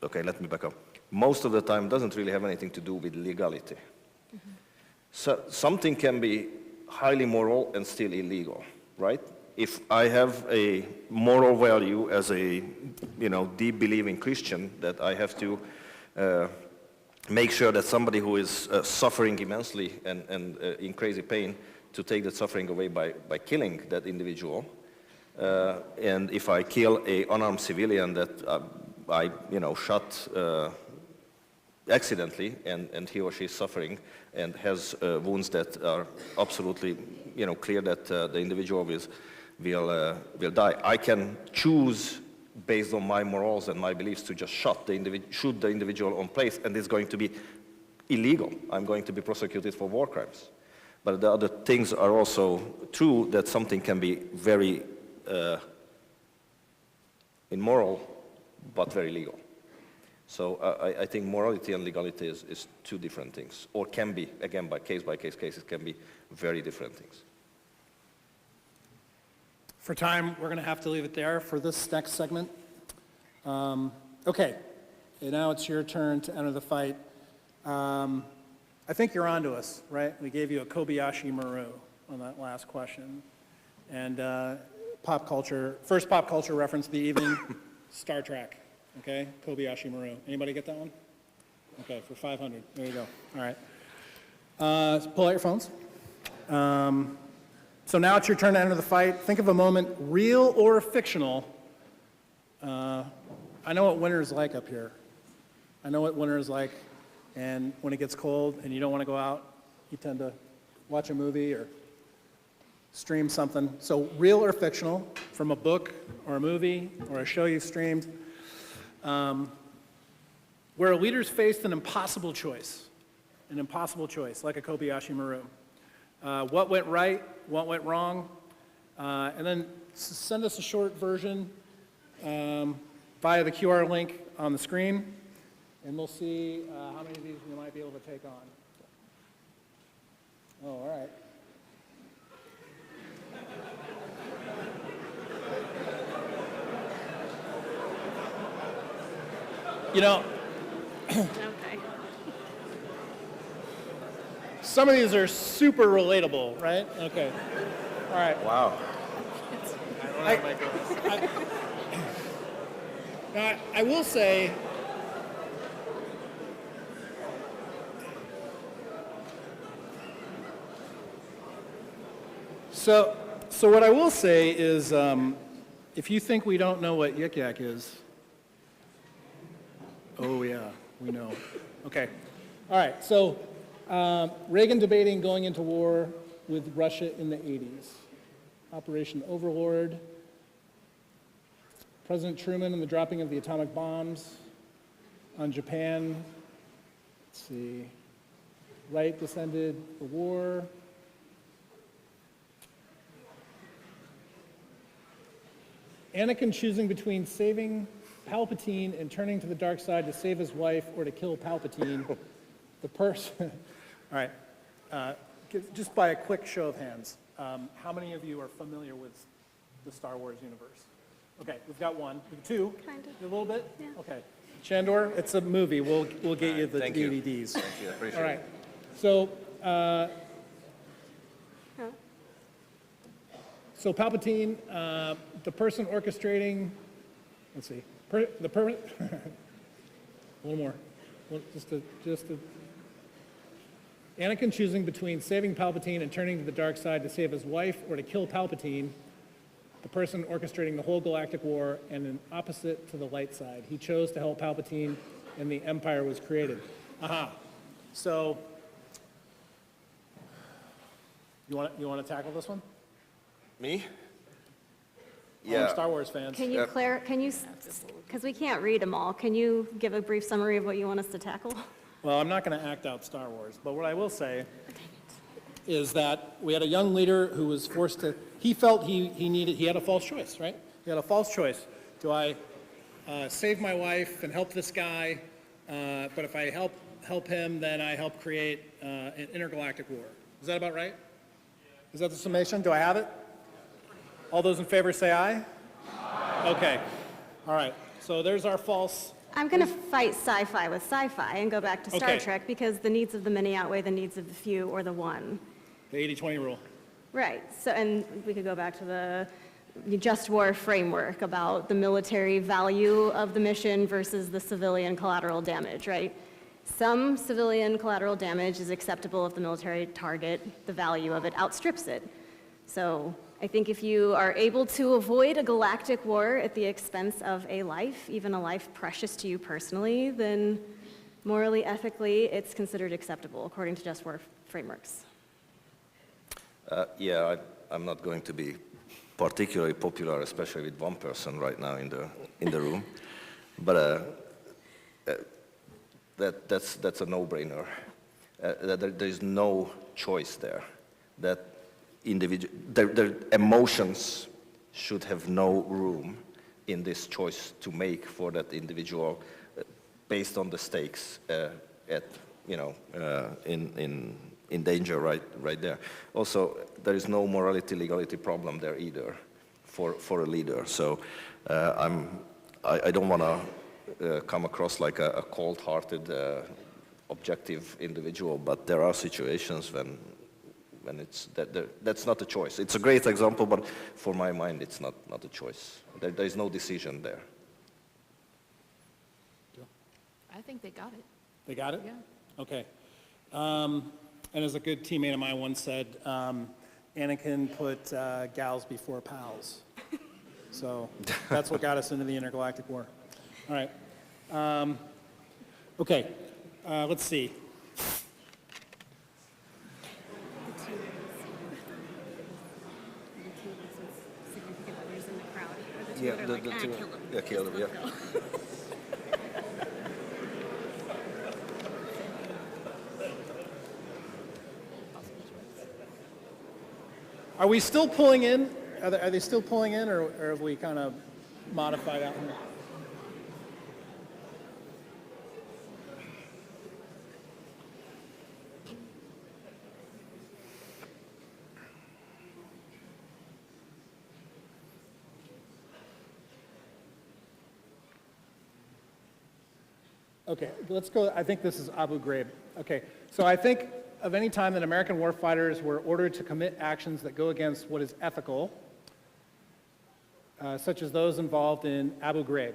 Okay, let me back up. Most of the time, doesn't really have anything to do with legality. Mm-hmm. So something can be highly moral and still illegal, right? If I have a moral value as a, deep believing Christian that I have to make sure that somebody who is suffering immensely and in crazy pain, to take that suffering away by killing that individual, and if I kill a unarmed civilian that I shot accidentally, and he or she is suffering and has wounds that are absolutely, clear that the individual will die. I can choose, based on my morals and my beliefs, to just shoot the individual on place, and it's going to be illegal. I'm going to be prosecuted for war crimes. But the other things are also true, that something can be very immoral, but very legal. So I think morality and legality is two different things, or can be, again, by case cases, can be very different things. For time, we're going to have to leave it there for this next segment. Okay, and now it's your turn to enter the fight. I think you're on to us, right? We gave you a Kobayashi Maru on that last question. And first pop culture reference of the evening, Star Trek. Okay, Kobayashi Maru. Anybody get that one? Okay, for 500. There you go. All right. So pull out your phones. So now it's your turn to enter the fight. Think of a moment, real or fictional. I know what winter's like up here. I know what winter is like, and when it gets cold and you don't want to go out, you tend to watch a movie or stream something. So real or fictional, from a book or a movie or a show you've streamed, where a leader's faced an impossible choice, like a Kobayashi Maru. What went right, what went wrong, and then send us a short version via the QR link on the screen, and we'll see how many of these you might be able to take on. Oh, all right. You know, Okay. some of these are super relatable, right? Okay. All right. Wow. Now, I will say, so what I will say is, if you think we don't know what yik yak is, oh yeah, we know. Okay. All right. So Reagan debating going into war with Russia in the 80s. Operation Overlord. President Truman and the dropping of the atomic bombs on Japan. Let's see. Wright descended the war. Anakin choosing between saving Palpatine and turning to the dark side to save his wife or to kill Palpatine. The person, all right, just by a quick show of hands, how many of you are familiar with the Star Wars universe? Okay, we've got one. We've got two. Kind of. A little bit? Yeah. Okay. Chandor, it's a movie. We'll get you the thank you. DVDs. Thank you, I appreciate All right. it. So, Huh? so Palpatine, the person orchestrating, let's see, a little more. Well, just a, Anakin choosing between saving Palpatine and turning to the dark side to save his wife or to kill Palpatine, the person orchestrating the whole galactic war, and an opposite to the light side. He chose to help Palpatine, and the Empire was created. Aha. So, you want to tackle this one? Me? All our Yeah. Star Wars fans. Can you because we can't read them all, can you give a brief summary of what you want us to tackle? Well, I'm not going to act out Star Wars, but what I will say is that we had a young leader who was forced to, he felt he had a false choice, right? He had a false choice. Do I save my wife and help this guy, but if I help him, then I help create an intergalactic war. Is that about right? Is that the summation? Do I have it? All those in favor say aye? Aye. Okay. All right. So there's our false. I'm going to fight sci-fi with sci-fi and go back to Star Okay. Trek because the needs of the many outweigh the needs of the few or the one. The 80-20 rule. Right. So, and we could go back to the just war framework about the military value of the mission versus the civilian collateral damage, right? Some civilian collateral damage is acceptable if the military target, the value of it outstrips it. So I think if you are able to avoid a galactic war at the expense of a life, even a life precious to you personally, then morally, ethically, it's considered acceptable according to just war frameworks. Yeah, I'm not going to be particularly popular, especially with one person right now in the room, but that's a no-brainer. There is no choice there. That their emotions should have no room in this choice to make for that individual, based on the stakes in danger right there. Also, there is no morality legality problem there either for a leader. So I don't want to come across like a cold-hearted, objective individual, but there are situations when it's that's not a choice. It's a great example, but for my mind, it's not a choice. There is no decision there. I think they got it. They got it? Yeah. Okay. And as a good teammate of mine once said, Anakin put gals before pals. So that's what got us into the intergalactic war. All right. Okay, let's see. Yeah, the two. Yeah, kill them, yeah. Are we still pulling in? Are they still pulling in, or have we kind of modified out here? Okay, let's go. I think this is Abu Ghraib. Okay, so I think of any time that American warfighters were ordered to commit actions that go against what is ethical, such as those involved in Abu Ghraib.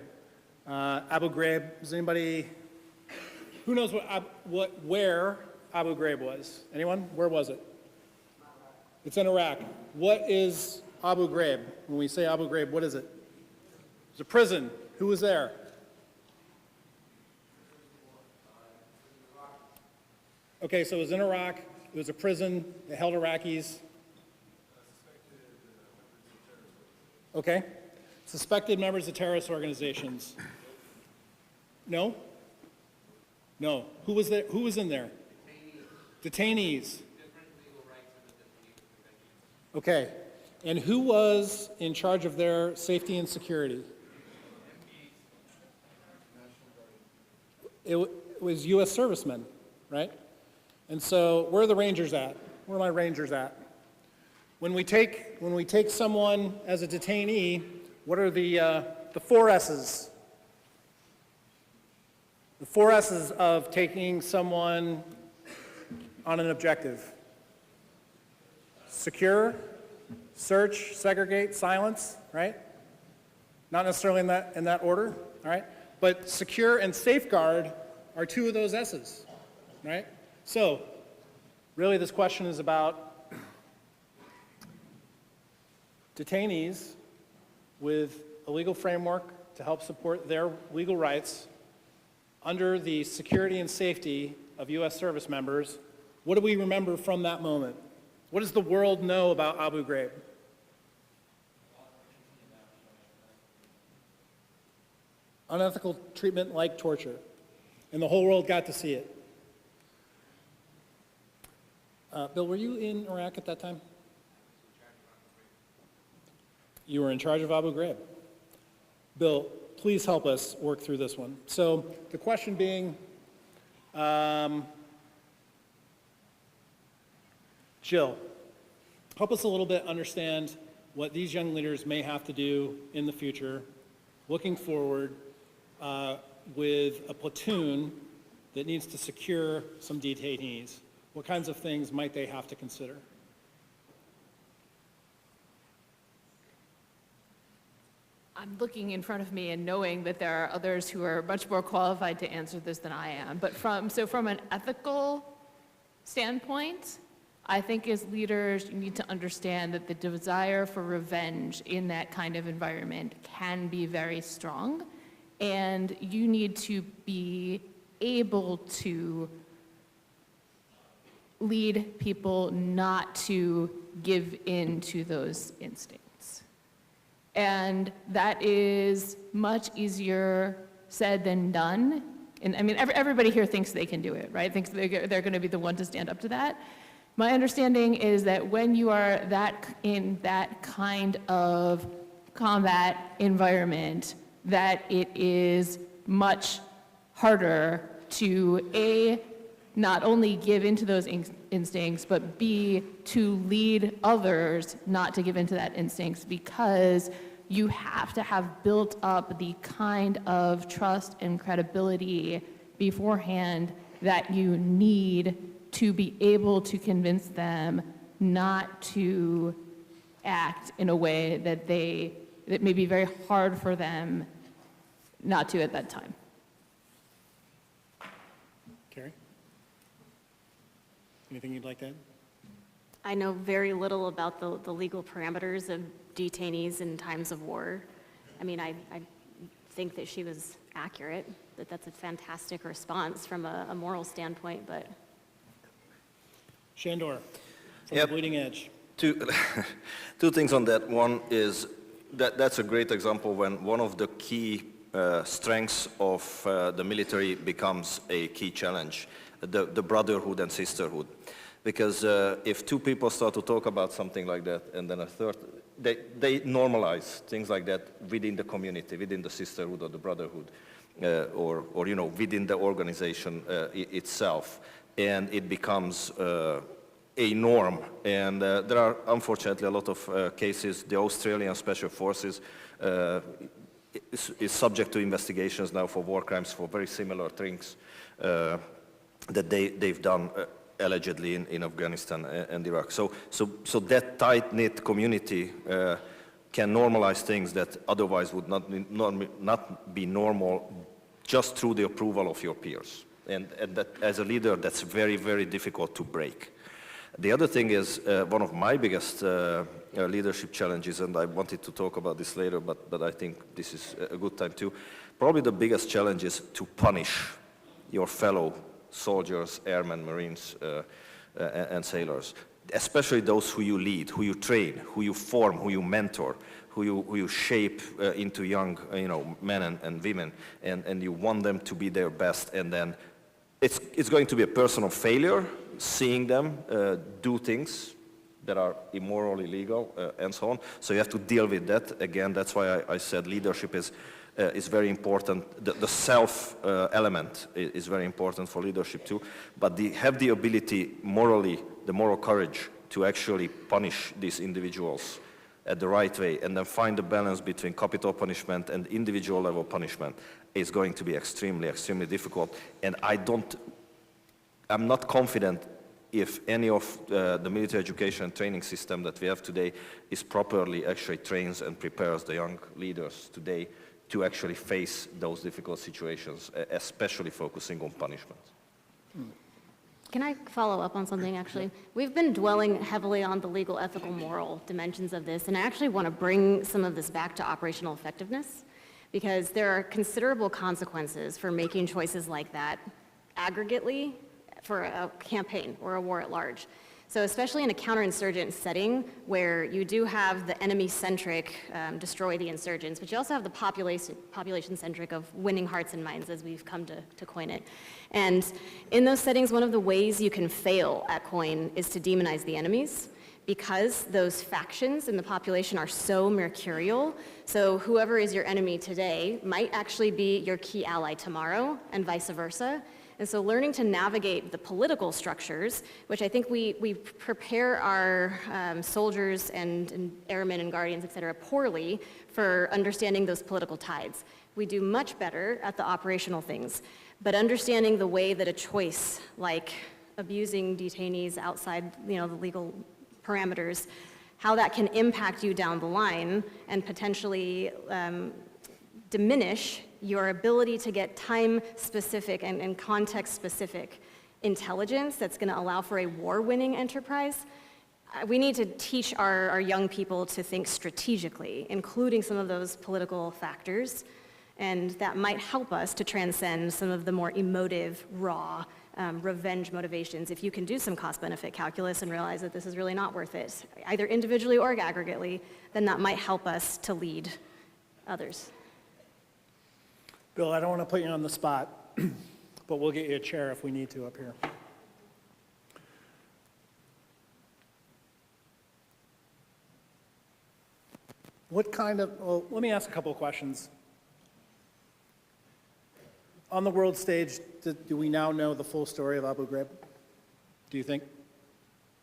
Abu Ghraib, is anybody, who knows where Abu Ghraib was? Anyone? Where was it? It's in Iraq. What is Abu Ghraib? When we say Abu Ghraib, what is it? It's a prison. Who was there? Okay, so it was in Iraq. It was a prison. It held Iraqis. Okay. Suspected members of terrorist organizations. No? No. Who was there? Who was in there? Detainees. Okay. And who was in charge of their safety and security? It was U.S. servicemen, right? And so where are the Rangers at? Where are my Rangers at? When we take someone as a detainee, what are the 4 S's? The 4 S's of taking someone on an objective. Secure, search, segregate, silence, right? Not necessarily in that order, all right? But secure and safeguard are 2 of those S's, right? So, really this question is about detainees with a legal framework to help support their legal rights under the security and safety of U.S. service members. What do we remember from that moment? What does the world know about Abu Ghraib? Unethical treatment like torture. And the whole world got to see it. Bill, were you in Iraq at that time? You were in charge of Abu Ghraib. Bill, please help us work through this one. So the question being, Jill, help us a little bit understand what these young leaders may have to do in the future, looking forward, with a platoon that needs to secure some detainees. What kinds of things might they have to consider? I'm looking in front of me and knowing that there are others who are much more qualified to answer this than I am. But from an ethical standpoint, I think as leaders, you need to understand that the desire for revenge in that kind of environment can be very strong. And you need to be able to lead people not to give in to those instincts. And that is much easier said than done. And I mean, everybody here thinks they can do it, right? Thinks they're going to be the one to stand up to that. My understanding is that when you are in that kind of combat environment, that it is much harder to, not only give into those instincts, but B, to lead others not to give into that instincts, because you have to have built up the kind of trust and credibility beforehand that you need to be able to convince them not to act in a way that may be very hard for them not to at that time. Carrie? Anything you'd like to add? I know very little about the legal parameters of detainees in times of war. I mean, I think that she was accurate, that that's a fantastic response from a moral standpoint, but. Shandor, from Yep. the Bleeding Edge. Two things on that. One is that's a great example when one of the key strengths of the military becomes a key challenge, the brotherhood and sisterhood. Because if two people start to talk about something like that, and then a third, they normalize things like that within the community, within the sisterhood or the brotherhood, or within the organization itself, and it becomes a norm. And there are unfortunately a lot of cases. The Australian Special Forces is subject to investigations now for war crimes for very similar things that they've done allegedly in Afghanistan and Iraq. So that tight-knit community can normalize things that otherwise would not be normal just through the approval of your peers. And that, as a leader, that's very, very difficult to break. The other thing is one of my biggest leadership challenges, and I wanted to talk about this later, but I think this is a good time too. Probably the biggest challenge is to punish your fellow soldiers, airmen, Marines, and sailors, especially those who you lead, who you train, who you form, who you mentor, who you shape into young men and women, and you want them to be their best, and then it's going to be a personal failure seeing them do things that are immoral, illegal, and so on. So you have to deal with that. Again, that's why I said leadership is very important. The self element is very important for leadership too. But have the ability morally, the moral courage to actually punish these individuals at the right way, and then find the balance between capital punishment and individual level punishment is going to be extremely, extremely difficult. And I'm not confident if any of the military education and training system that we have today is properly actually trains and prepares the young leaders today to actually face those difficult situations, especially focusing on punishment. Can I follow up on something, actually? We've been dwelling heavily on the legal, ethical, moral dimensions of this, and I actually want to bring some of this back to operational effectiveness, because there are considerable consequences for making choices like that aggregately for a campaign or a war at large. So especially in a counterinsurgent setting where you do have the enemy-centric destroy the insurgents, but you also have the population-centric of winning hearts and minds, as we've come to coin it. And in those settings, one of the ways you can fail at coin is to demonize the enemies, because those factions in the population are so mercurial. So whoever is your enemy today might actually be your key ally tomorrow, and vice versa. And so learning to navigate the political structures, which I think we prepare our soldiers and airmen and guardians, et cetera, poorly for understanding those political tides. We do much better at the operational things, but understanding the way that a choice like abusing detainees outside the legal parameters, how that can impact you down the line and potentially diminish your ability to get time-specific and context-specific intelligence that's going to allow for a war-winning enterprise. We need to teach our young people to think strategically, including some of those political factors, and that might help us to transcend some of the more emotive, raw, revenge motivations. If you can do some cost-benefit calculus and realize that this is really not worth it, either individually or aggregately, then that might help us to lead others. Bill, I don't want to put you on the spot, but we'll get you a chair if we need to up here. Well, let me ask a couple of questions. On the world stage, do we now know the full story of Abu Ghraib? Do you think?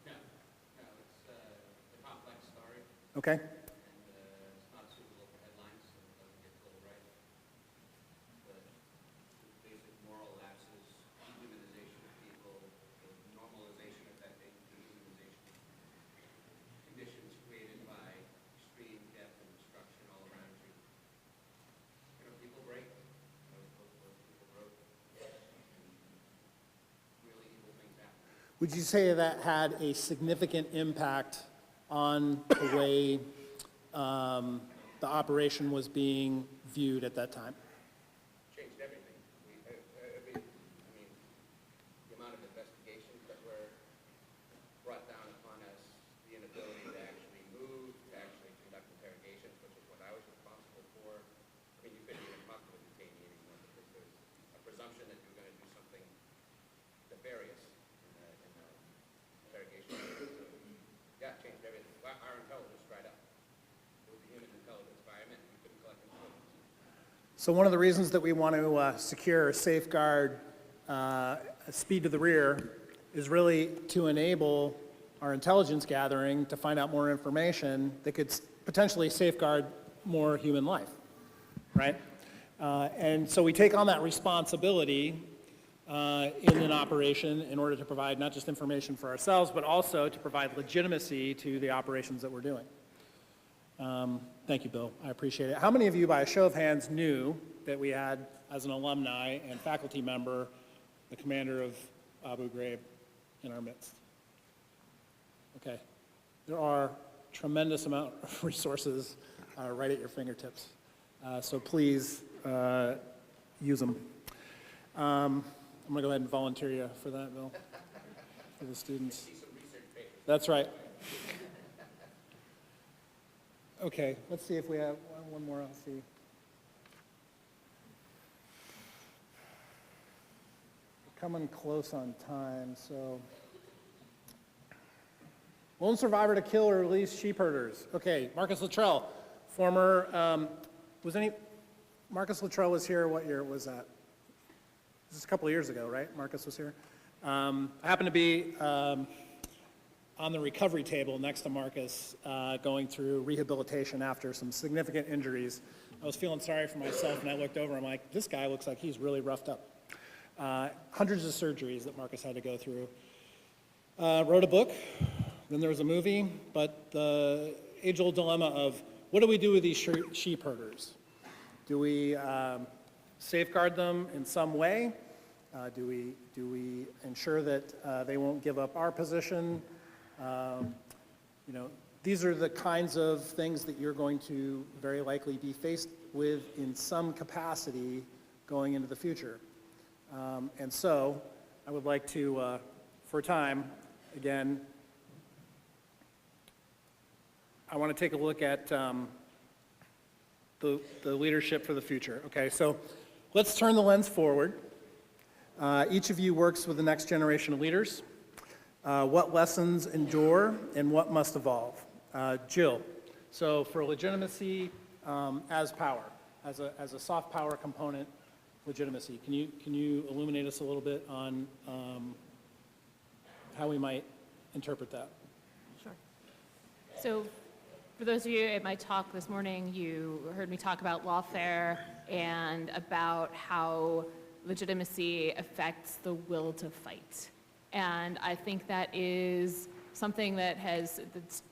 No, it's a complex story. Okay. It's not suitable for headlines, so it doesn't get told right. But basic moral lapses, dehumanization of people, the normalization affecting dehumanization, conditions created by extreme death and destruction all around you. People break. Those people broke. Would you say that had a significant impact on the way the operation was being viewed at that time? Changed everything. The amount of investigations that were brought down upon us, the inability to actually move, to actually conduct interrogations, which is what I was responsible for. You couldn't even talk to a detainee anymore because there's a presumption that you're going to do something nefarious in the interrogation. So, yeah, it changed everything. Our intelligence dried up. It was a human intelligence environment. We couldn't collect intelligence. So one of the reasons that we want to secure, safeguard speed to the rear is really to enable our intelligence gathering to find out more information that could potentially safeguard more human life, right? And so we take on that responsibility in an operation in order to provide not just information for ourselves, but also to provide legitimacy to the operations that we're doing. Thank you, Bill. I appreciate it. How many of you, by a show of hands, knew that we had, as an alumni and faculty member, the commander of Abu Ghraib in our midst? Okay. There are tremendous amount of resources right at your fingertips. So please use them. I'm going to go ahead and volunteer you for that, Bill, for the students. That's right. Okay, let's see if we have one more. Let's see. We're coming close on time, so. Lone survivor to kill or release sheep herders. Okay, Marcus Luttrell, former, Marcus Luttrell was here, what year was that? This is a couple of years ago, right? Marcus was here. I happened to be on the recovery table next to Marcus, going through rehabilitation after some significant injuries. I was feeling sorry for myself, and I looked over, I'm like, this guy looks like he's really roughed up. Hundreds of surgeries that Marcus had to go through. Wrote a book, then there was a movie, but the age-old dilemma of what do we do with these sheep herders? Do we safeguard them in some way? Do we ensure that they won't give up our position? These are the kinds of things that you're going to very likely be faced with in some capacity going into the future. And so I would like to, for time, again, I want to take a look at the leadership for the future. Okay, so let's turn the lens forward. Each of you works with the next generation of leaders. What lessons endure and what must evolve? Jill, so for legitimacy as power, as a soft power component, legitimacy, can you illuminate us a little bit on how we might interpret that? Sure. So for those of you at my talk this morning, you heard me talk about lawfare and about how legitimacy affects the will to fight. And I think that is something that's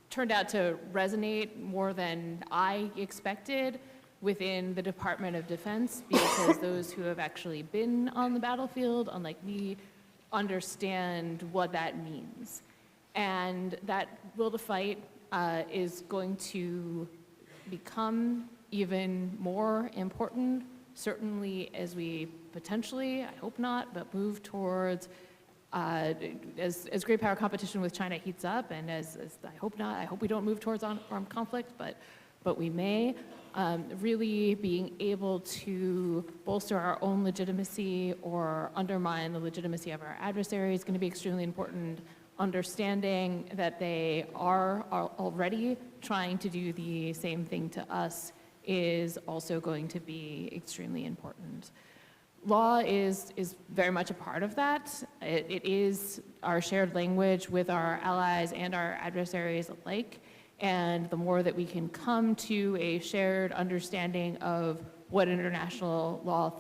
turned out to resonate more than I expected within the Department of Defense, because those who have actually been on the battlefield, unlike me, understand what that means. And that will to fight is going to become even more important, certainly as we potentially, I hope not, but move towards, as great power competition with China heats up, and as I hope not, I hope we don't move towards armed conflict, but we may, really being able to bolster our own legitimacy or undermine the legitimacy of our adversary is going to be extremely important. Understanding that they are already trying to do the same thing to us is also going to be extremely important. Law is very much a part of that. It is our shared language with our allies and our adversaries alike. And the more that we can come to a shared understanding of what international law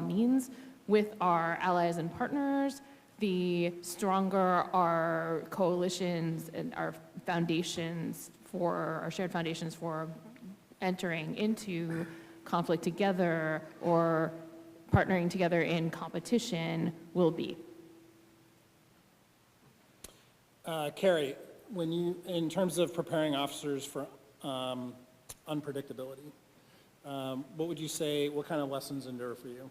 means with our allies and partners, the stronger our coalitions and our foundations our shared foundations for entering into conflict together or partnering together in competition will be. Carrie, in terms of preparing officers for unpredictability, what would you say, what kind of lessons endure for you?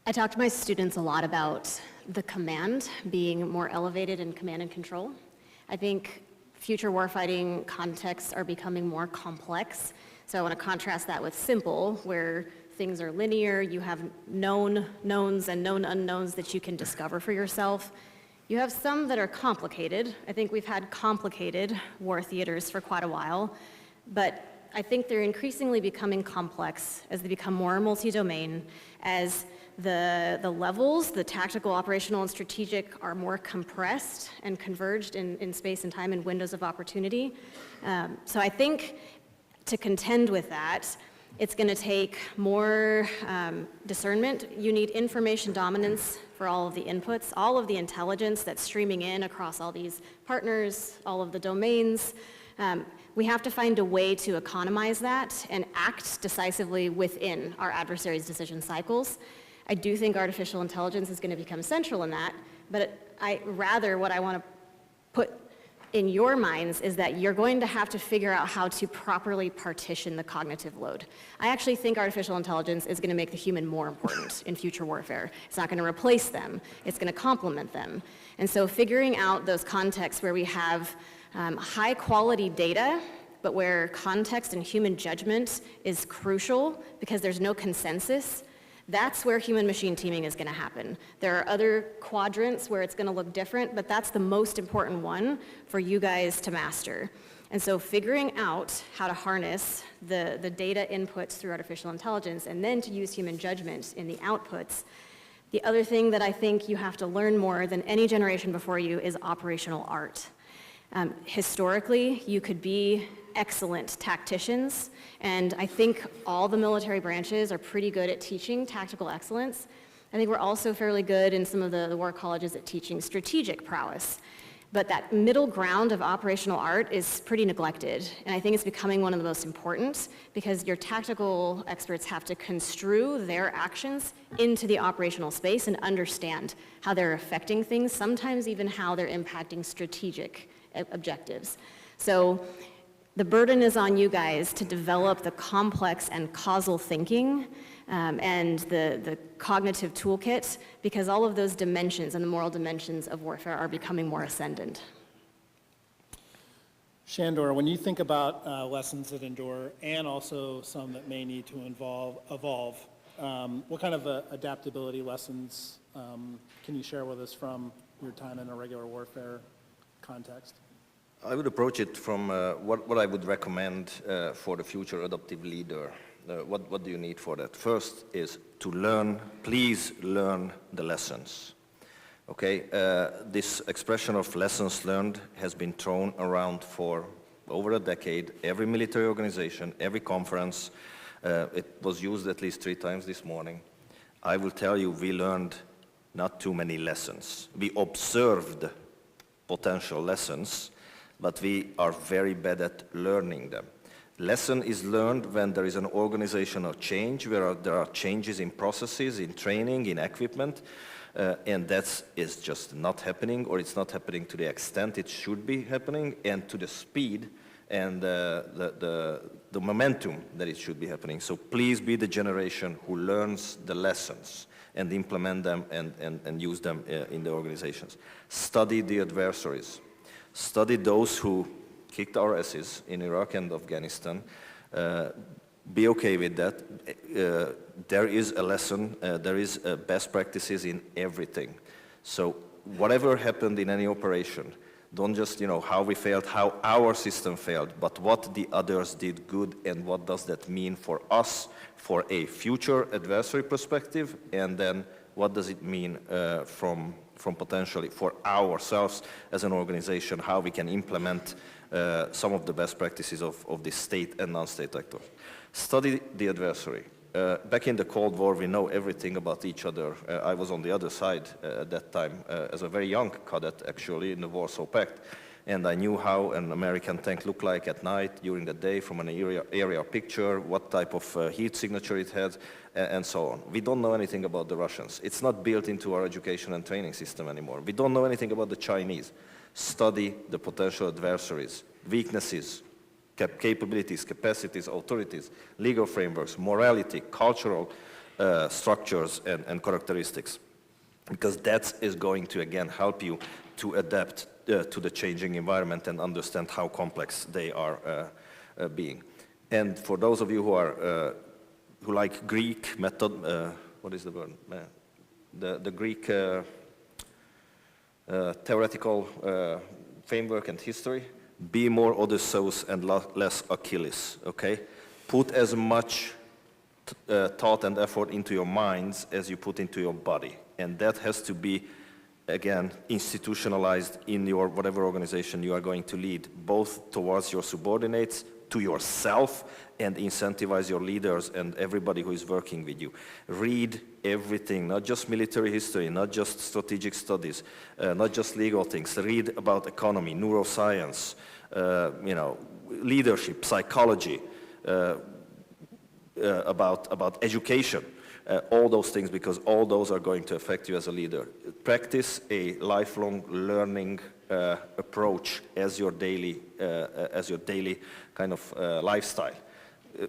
I talk to my students a lot about the command being more elevated in command and control. I think future warfighting contexts are becoming more complex. So I want to contrast that with simple, where things are linear, you have known knowns and known unknowns that you can discover for yourself. You have some that are complicated. I think we've had complicated war theaters for quite a while, but I think they're increasingly becoming complex as they become more multi-domain, as the levels, the tactical, operational, and strategic are more compressed and converged in space and time and windows of opportunity. So I think to contend with that, it's going to take more discernment. You need information dominance for all of the inputs, all of the intelligence that's streaming in across all these partners, all of the domains. We have to find a way to economize that and act decisively within our adversaries' decision cycles. I do think artificial intelligence is going to become central in that, but what I want to put in your minds is that you're going to have to figure out how to properly partition the cognitive load. I actually think artificial intelligence is going to make the human more important in future warfare. It's not going to replace them. It's going to complement them. And so figuring out those contexts where we have high quality data, but where context and human judgment is crucial because there's no consensus, that's where human-machine teaming is going to happen. There are other quadrants where it's going to look different, but that's the most important one for you guys to master. And so figuring out how to harness the data inputs through artificial intelligence and then to use human judgment in the outputs. The other thing that I think you have to learn more than any generation before you is operational art. Historically, you could be excellent tacticians, and I think all the military branches are pretty good at teaching tactical excellence. I think we're also fairly good in some of the war colleges at teaching strategic prowess. But that middle ground of operational art is pretty neglected, and I think it's becoming one of the most important because your tactical experts have to construe their actions into the operational space and understand how they're affecting things, sometimes even how they're impacting strategic objectives. So the burden is on you guys to develop the complex and causal thinking and the cognitive toolkit, because all of those dimensions and the moral dimensions of warfare are becoming more ascendant. Shandor, when you think about lessons that endure and also some that may need to evolve, what kind of adaptability lessons can you share with us from your time in a regular warfare context? I would approach it from what I would recommend for the future adaptive leader. What do you need for that? First is to learn, please learn the lessons. Okay, this expression of lessons learned has been thrown around for over a decade. Every military organization, every conference, it was used at least 3 times this morning. I will tell you, we learned not too many lessons. We observed potential lessons, but we are very bad at learning them. Lesson is learned when there is an organizational change, where there are changes in processes, in training, in equipment, and that is just not happening, or it's not happening to the extent it should be happening, and to the speed and the momentum that it should be happening. So please be the generation who learns the lessons and implement them and use them in the organizations. Study the adversaries. Study those who kicked our asses in Iraq and Afghanistan. Be okay with that. There is a lesson, there is best practices in everything. So whatever happened in any operation, don't just, how we failed, how our system failed, but what the others did good, and what does that mean for us, for a future adversary perspective, and then what does it mean from potentially for ourselves as an organization, how we can implement some of the best practices of the state and non-state actors. Study the adversary. Back in the Cold War, we know everything about each other. I was on the other side at that time as a very young cadet, actually, in the Warsaw Pact. and I knew how an American tank looked like at night, during the day, from an aerial picture, what type of heat signature it had, and so on. We don't know anything about the Russians. It's not built into our education and training system anymore. We don't know anything about the Chinese. Study the potential adversaries, weaknesses, capabilities, capacities, authorities, legal frameworks, morality, cultural structures and characteristics, because that is going to, again, help you to adapt to the changing environment and understand how complex they are being. And for those of you who like Greek method, what is the word? The Greek theoretical framework and history, be more Odysseus and less Achilles, okay? Put as much thought and effort into your minds as you put into your body. And that has to be, again, institutionalized in your whatever organization you are going to lead, both towards your subordinates, to yourself, and incentivize your leaders and everybody who is working with you. Read everything, not just military history, not just strategic studies, not just legal things. Read about economy, neuroscience, leadership, psychology, about education, all those things, because all those are going to affect you as a leader. Practice a lifelong learning approach as your daily kind of lifestyle.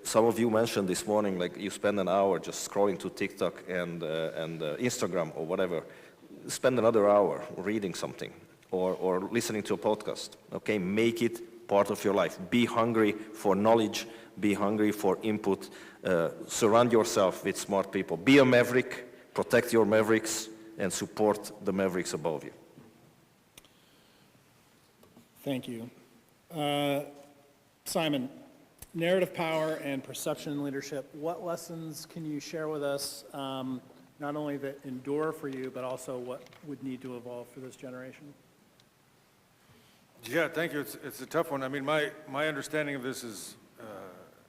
Some of you mentioned this morning, like you spend an hour just scrolling to TikTok and Instagram or whatever. Spend another hour reading something or listening to a podcast. Okay, make it part of your life. Be hungry for knowledge. Be hungry for input. Surround yourself with smart people. Be a maverick. Protect your mavericks and support the mavericks above you. Thank you. Simon, narrative power and perception in leadership, what lessons can you share with us, not only that endure for you, but also what would need to evolve for this generation? Yeah, thank you. It's a tough one. I mean, my understanding of this is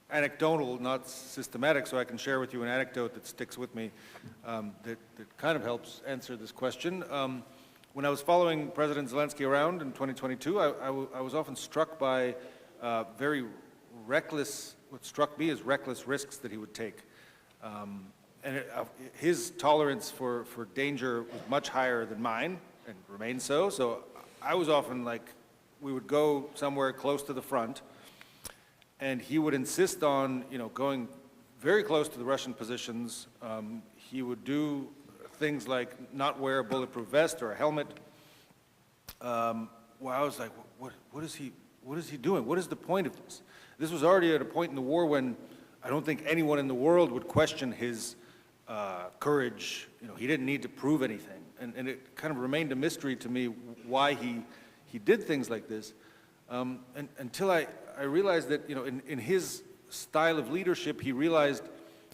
anecdotal, not systematic, so I can share with you an anecdote that sticks with me that kind of helps answer this question. When I was following President Zelensky around in 2022, I was often struck by very reckless, what struck me as reckless risks that he would take. His tolerance for danger was much higher than mine, and remains so. So I was often like, we would go somewhere close to the front, and he would insist on, going very close to the Russian positions. He would do things like not wear a bulletproof vest or a helmet. Well, I was like, what is he doing? What is the point of this? This was already at a point in the war when I don't think anyone in the world would question his courage. He didn't need to prove anything. And it kind of remained a mystery to me why he did things like this. Until I realized that, in his style of leadership, he realized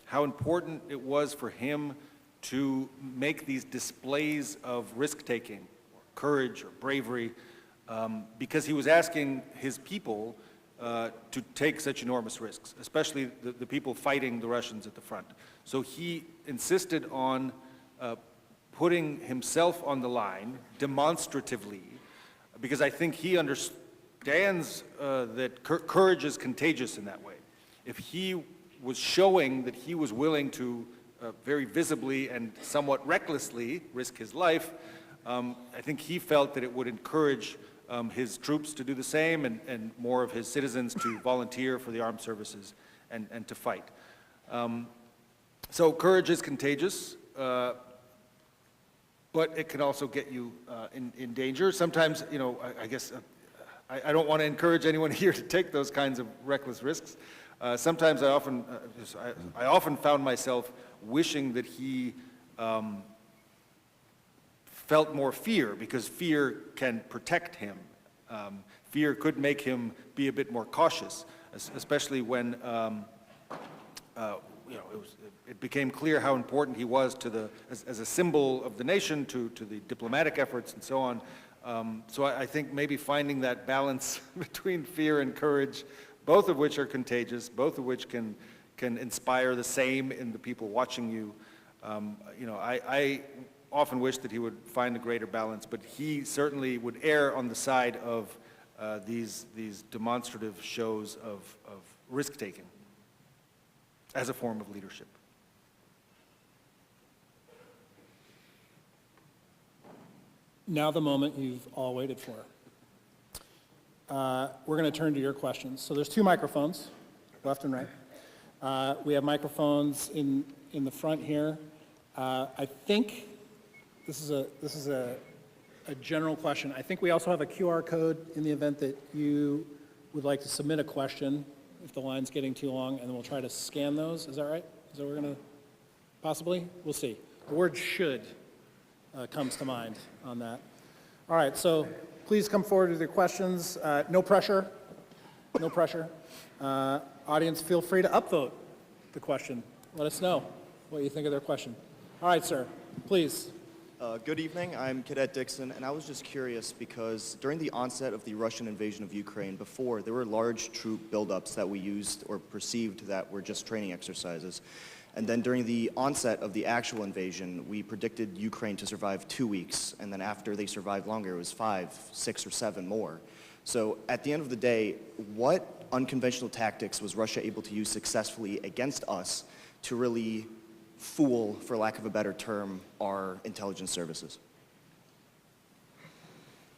how important it was for him to make these displays of risk-taking, or courage, or bravery, because he was asking his people to take such enormous risks, especially the people fighting the Russians at the front. So he insisted on putting himself on the line demonstratively, because I think he understands that courage is contagious in that way. If he was showing that he was willing to very visibly and somewhat recklessly risk his life, I think he felt that it would encourage his troops to do the same and more of his citizens to volunteer for the armed services and to fight. So courage is contagious, but it can also get you in danger. Sometimes, I guess I don't want to encourage anyone here to take those kinds of reckless risks. Sometimes I often found myself wishing that he felt more fear, because fear can protect him. Fear could make him be a bit more cautious, especially when it became clear how important he was to as a symbol of the nation, to the diplomatic efforts and so on. So I think maybe finding that balance between fear and courage, both of which are contagious, both of which can inspire the same in the people watching you. I often wish that he would find a greater balance, but he certainly would err on the side of these demonstrative shows of risk-taking as a form of leadership. Now the moment you've all waited for. We're going to turn to your questions. So there's 2 microphones, left and right. We have microphones in the front here. I think this is a general question. I think we also have a QR code in the event that you would like to submit a question if the line's getting too long, and then we'll try to scan those. Is that right? Is that what we're going to, possibly? We'll see. The word should comes to mind on that. All right, so please come forward with your questions. No pressure. No pressure. Audience, feel free to upvote the question. Let us know what you think of their question. All right, sir, please. Good evening. I'm Cadet Dixon, and I was just curious because during the onset of the Russian invasion of Ukraine, before, there were large troop buildups that we used or perceived that were just training exercises. And then during the onset of the actual invasion, we predicted Ukraine to survive 2 weeks, and then after they survived longer, it was 5, 6, or 7 more. So at the end of the day, what unconventional tactics was Russia able to use successfully against us to really fool, for lack of a better term, our intelligence services?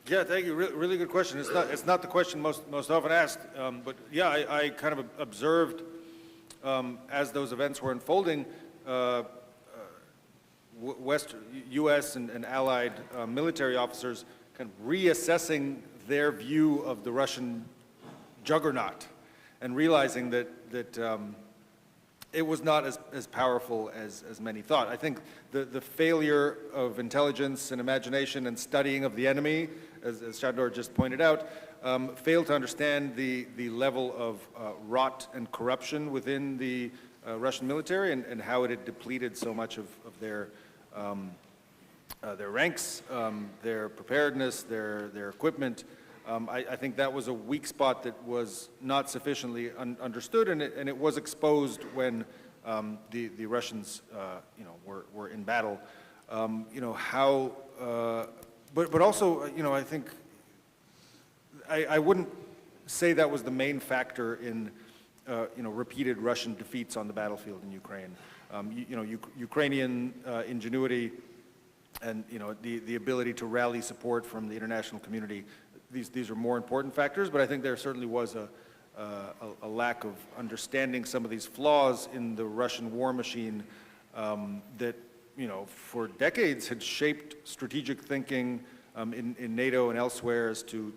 Yeah, thank you. Really good question. It's not the question most often asked, but yeah, I kind of observed as those events were unfolding, U.S. and allied military officers kind of reassessing their view of the Russian juggernaut and realizing that it was not as powerful as many thought. I think the failure of intelligence and imagination and studying of the enemy, as Shador just pointed out, failed to understand the level of rot and corruption within the Russian military and how it had depleted so much of their ranks, their preparedness, their equipment. I think that was a weak spot that was not sufficiently understood, and it was exposed when the Russians, were in battle. But also, I think I wouldn't say that was the main factor in, repeated Russian defeats on the battlefield in Ukraine. Ukrainian ingenuity and, the ability to rally support from the international community. These are more important factors, but I think there certainly was a lack of understanding some of these flaws in the Russian war machine that, for decades had shaped strategic thinking in NATO and elsewhere as to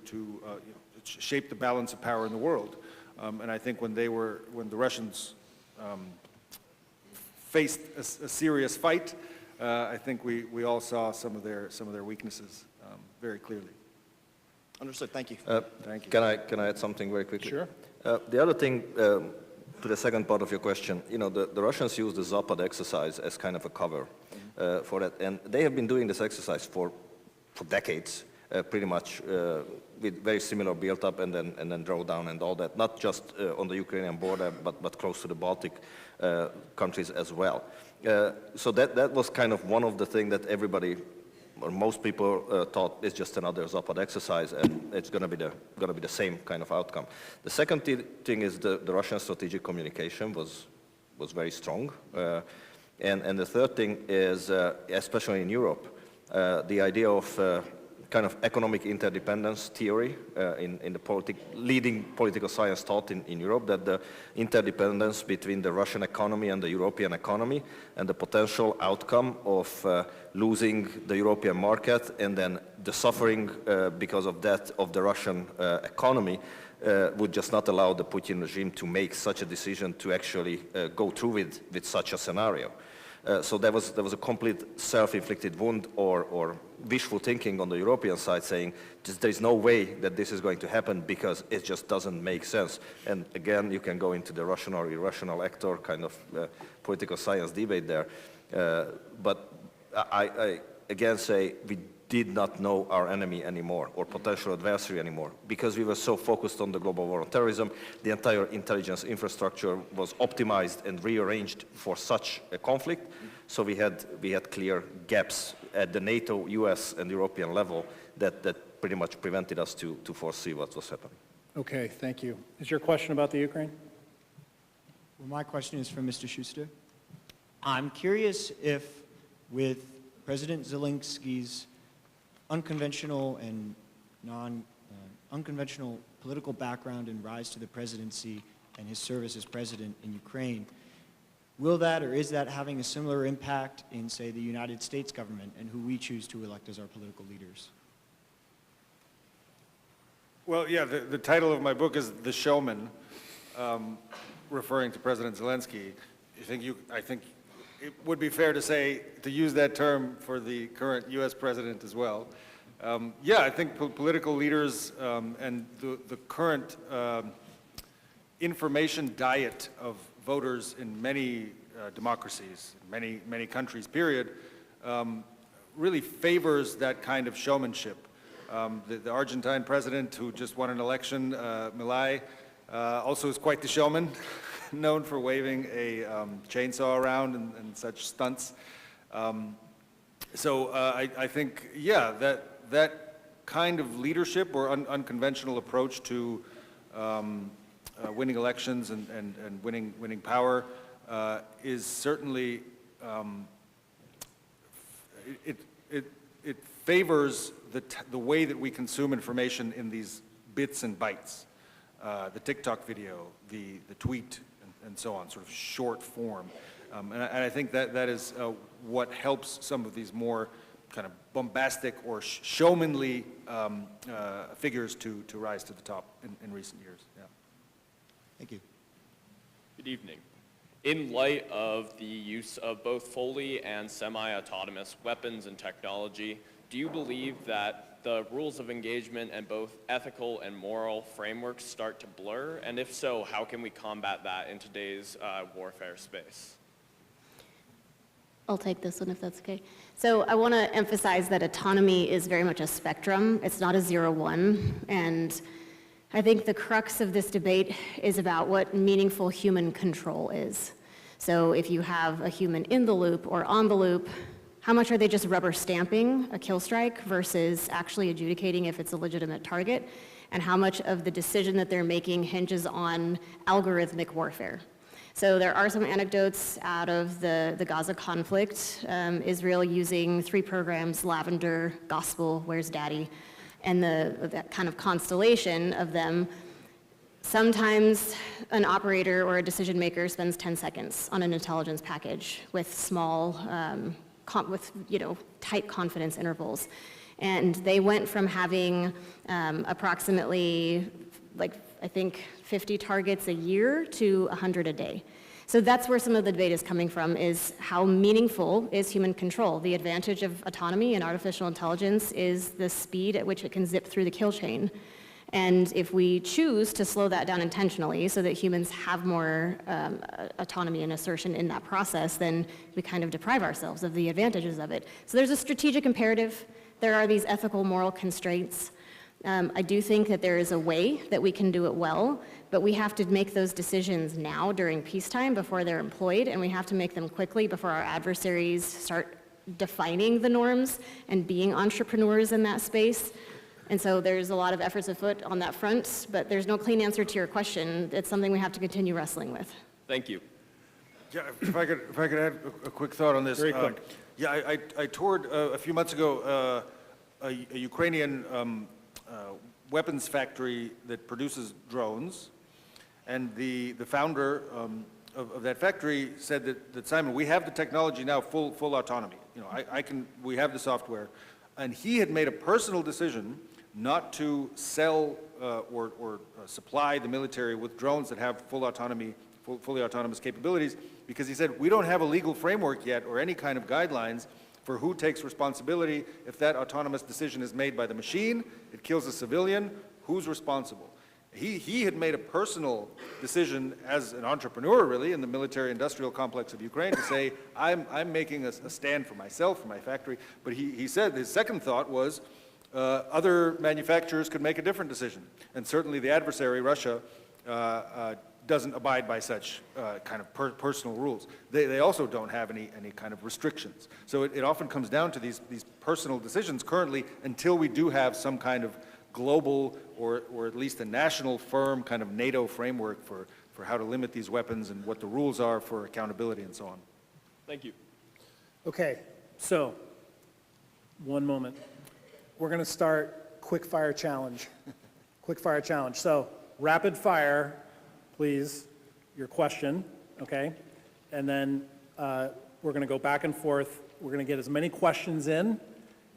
shape the balance of power in the world. And I think when the Russians faced a serious fight, I think we all saw some of their weaknesses very clearly. Understood. Thank you. Thank you. Can I add something very quickly? Sure. The other thing, to the second part of your question, the Russians use the Zapad exercise as kind of a cover for that, and they have been doing this exercise for decades, pretty much with very similar build-up and then drawdown and all that, not just on the Ukrainian border, but close to the Baltic countries as well. So that was kind of one of the things that everybody, or most people thought is just another Zapad exercise, and it's going to be the same kind of outcome. The second thing is the Russian strategic communication was very strong, and the third thing is, especially in Europe, the idea of kind of economic interdependence theory in the leading political science thought in Europe, that the interdependence between the Russian economy and the European economy and the potential outcome of losing the European market and then the suffering because of that of the Russian economy would just not allow the Putin regime to make such a decision to actually go through with such a scenario. So there was a complete self-inflicted wound or wishful thinking on the European side, saying there is no way that this is going to happen because it just doesn't make sense. And again, you can go into the rational or irrational actor kind of political science debate there. But I again say we did not know our enemy anymore or potential adversary anymore because we were so focused on the global war on terrorism. The entire intelligence infrastructure was optimized and rearranged for such a conflict. So we had clear gaps at the NATO, US, and European level that pretty much prevented us to foresee what was happening. Okay, thank you. Is your question about the Ukraine? Well, my question is for Mr. Schuster. I'm curious if, with President Zelensky's unconventional and unconventional political background and rise to the presidency and his service as president in Ukraine, will that or is that having a similar impact in, say, the United States government and who we choose to elect as our political leaders? Well, yeah, the title of my book is The Showman, referring to President Zelensky. I think it would be fair to say, to use that term for the current U.S. president as well. Yeah, I think political leaders and the current information diet of voters in many democracies, many countries, period, really favors that kind of showmanship. The Argentine president who just won an election, Milei, also is quite the showman, known for waving a chainsaw around and such stunts. So I think, yeah, that kind of leadership or unconventional approach to winning elections and winning power is certainly, it favors the way that we consume information in these bits and bytes, the TikTok video, the tweet, and so on, sort of short form. And I think that is what helps some of these more kind of bombastic or showmanly figures to rise to the top in recent years. Yeah. Thank you. Good evening. In light of the use of both fully and semi-autonomous weapons and technology, do you believe that the rules of engagement and both ethical and moral frameworks start to blur? And if so, how can we combat that in today's warfare space? I'll take this one if that's okay. So I want to emphasize that autonomy is very much a spectrum. It's not a 0-1. And I think the crux of this debate is about what meaningful human control is. So if you have a human in the loop or on the loop, how much are they just rubber stamping a kill strike versus actually adjudicating if it's a legitimate target? And how much of the decision that they're making hinges on algorithmic warfare? So there are some anecdotes out of the Gaza conflict. Israel using 3 programs, Lavender, Gospel, Where's Daddy, and that kind of constellation of them. Sometimes an operator or a decision maker spends 10 seconds on an intelligence package with small, tight confidence intervals. And they went from having approximately, I think 50 targets a year to 100 a day. So that's where some of the debate is coming from, is how meaningful is human control? The advantage of autonomy and artificial intelligence is the speed at which it can zip through the kill chain. And if we choose to slow that down intentionally so that humans have more autonomy and assertion in that process, then we kind of deprive ourselves of the advantages of it. So there's a strategic imperative. There are these ethical, moral constraints. I do think that there is a way that we can do it well, but we have to make those decisions now during peacetime before they're employed, and we have to make them quickly before our adversaries start defining the norms and being entrepreneurs in that space. And so there's a lot of efforts afoot on that front, but there's no clean answer to your question. It's something we have to continue wrestling with. Thank you. Yeah, if I could add a quick thought on this. Very quick. Yeah, I toured a few months ago a Ukrainian weapons factory that produces drones, and the founder of that factory said that Simon, we have the technology now, full autonomy. You know, we have the software, and he had made a personal decision not to sell or supply the military with drones that have full autonomy, fully autonomous capabilities, because he said, we don't have a legal framework yet or any kind of guidelines for who takes responsibility if that autonomous decision is made by the machine, it kills a civilian, who's responsible? He had made a personal decision as an entrepreneur, really, in the military-industrial complex of Ukraine to say, I'm making a stand for myself, for my factory. But he said his second thought was other manufacturers could make a different decision. And certainly the adversary, Russia, doesn't abide by such kind of personal rules. They also don't have any kind of restrictions. So it often comes down to these personal decisions currently, until we do have some kind of global or at least a national firm kind of NATO framework for how to limit these weapons and what the rules are for accountability and so on. Thank you. Okay, so, one moment. We're going to start quick fire challenge. Quick fire challenge. So, rapid fire, please, your question, okay? And then we're going to go back and forth. We're going to get as many questions in,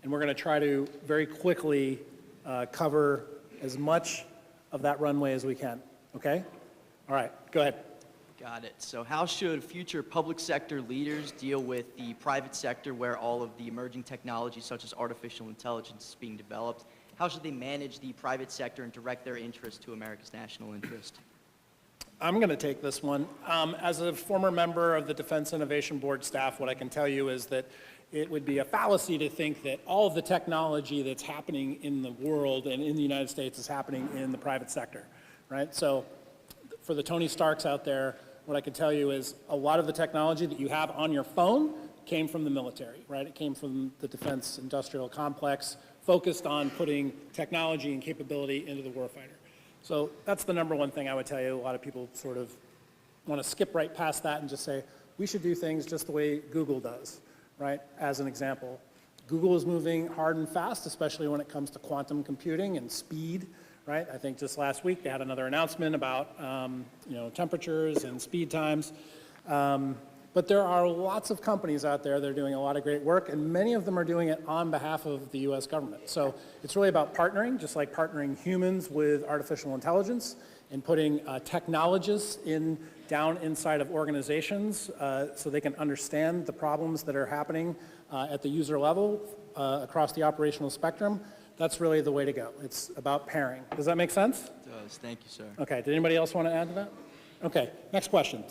and we're going to try to very quickly cover as much of that runway as we can, okay? All right, go ahead. Got it. So how should future public sector leaders deal with the private sector where all of the emerging technologies such as artificial intelligence is being developed? How should they manage the private sector and direct their interest to America's national interest? I'm going to take this one. As a former member of the Defense Innovation Board staff, what I can tell you is that it would be a fallacy to think that all of the technology that's happening in the world and in the United States is happening in the private sector, right? So for the Tony Starks out there, what I can tell you is a lot of the technology that you have on your phone came from the military, right? It came from the defense industrial complex, focused on putting technology and capability into the warfighter. So that's the number one thing I would tell you. A lot of people sort of want to skip right past that and just say, we should do things just the way Google does, right? As an example. Google is moving hard and fast, especially when it comes to quantum computing and speed, right? I think just last week they had another announcement about temperatures and speed times. But there are lots of companies out there that are doing a lot of great work, and many of them are doing it on behalf of the US government. So it's really about partnering, just like partnering humans with artificial intelligence and putting technologists down inside of organizations so they can understand the problems that are happening at the user level across the operational spectrum. That's really the way to go. It's about pairing. Does that make sense? It does. Thank you, sir. Okay, did anybody else want to add to that? Okay, next question.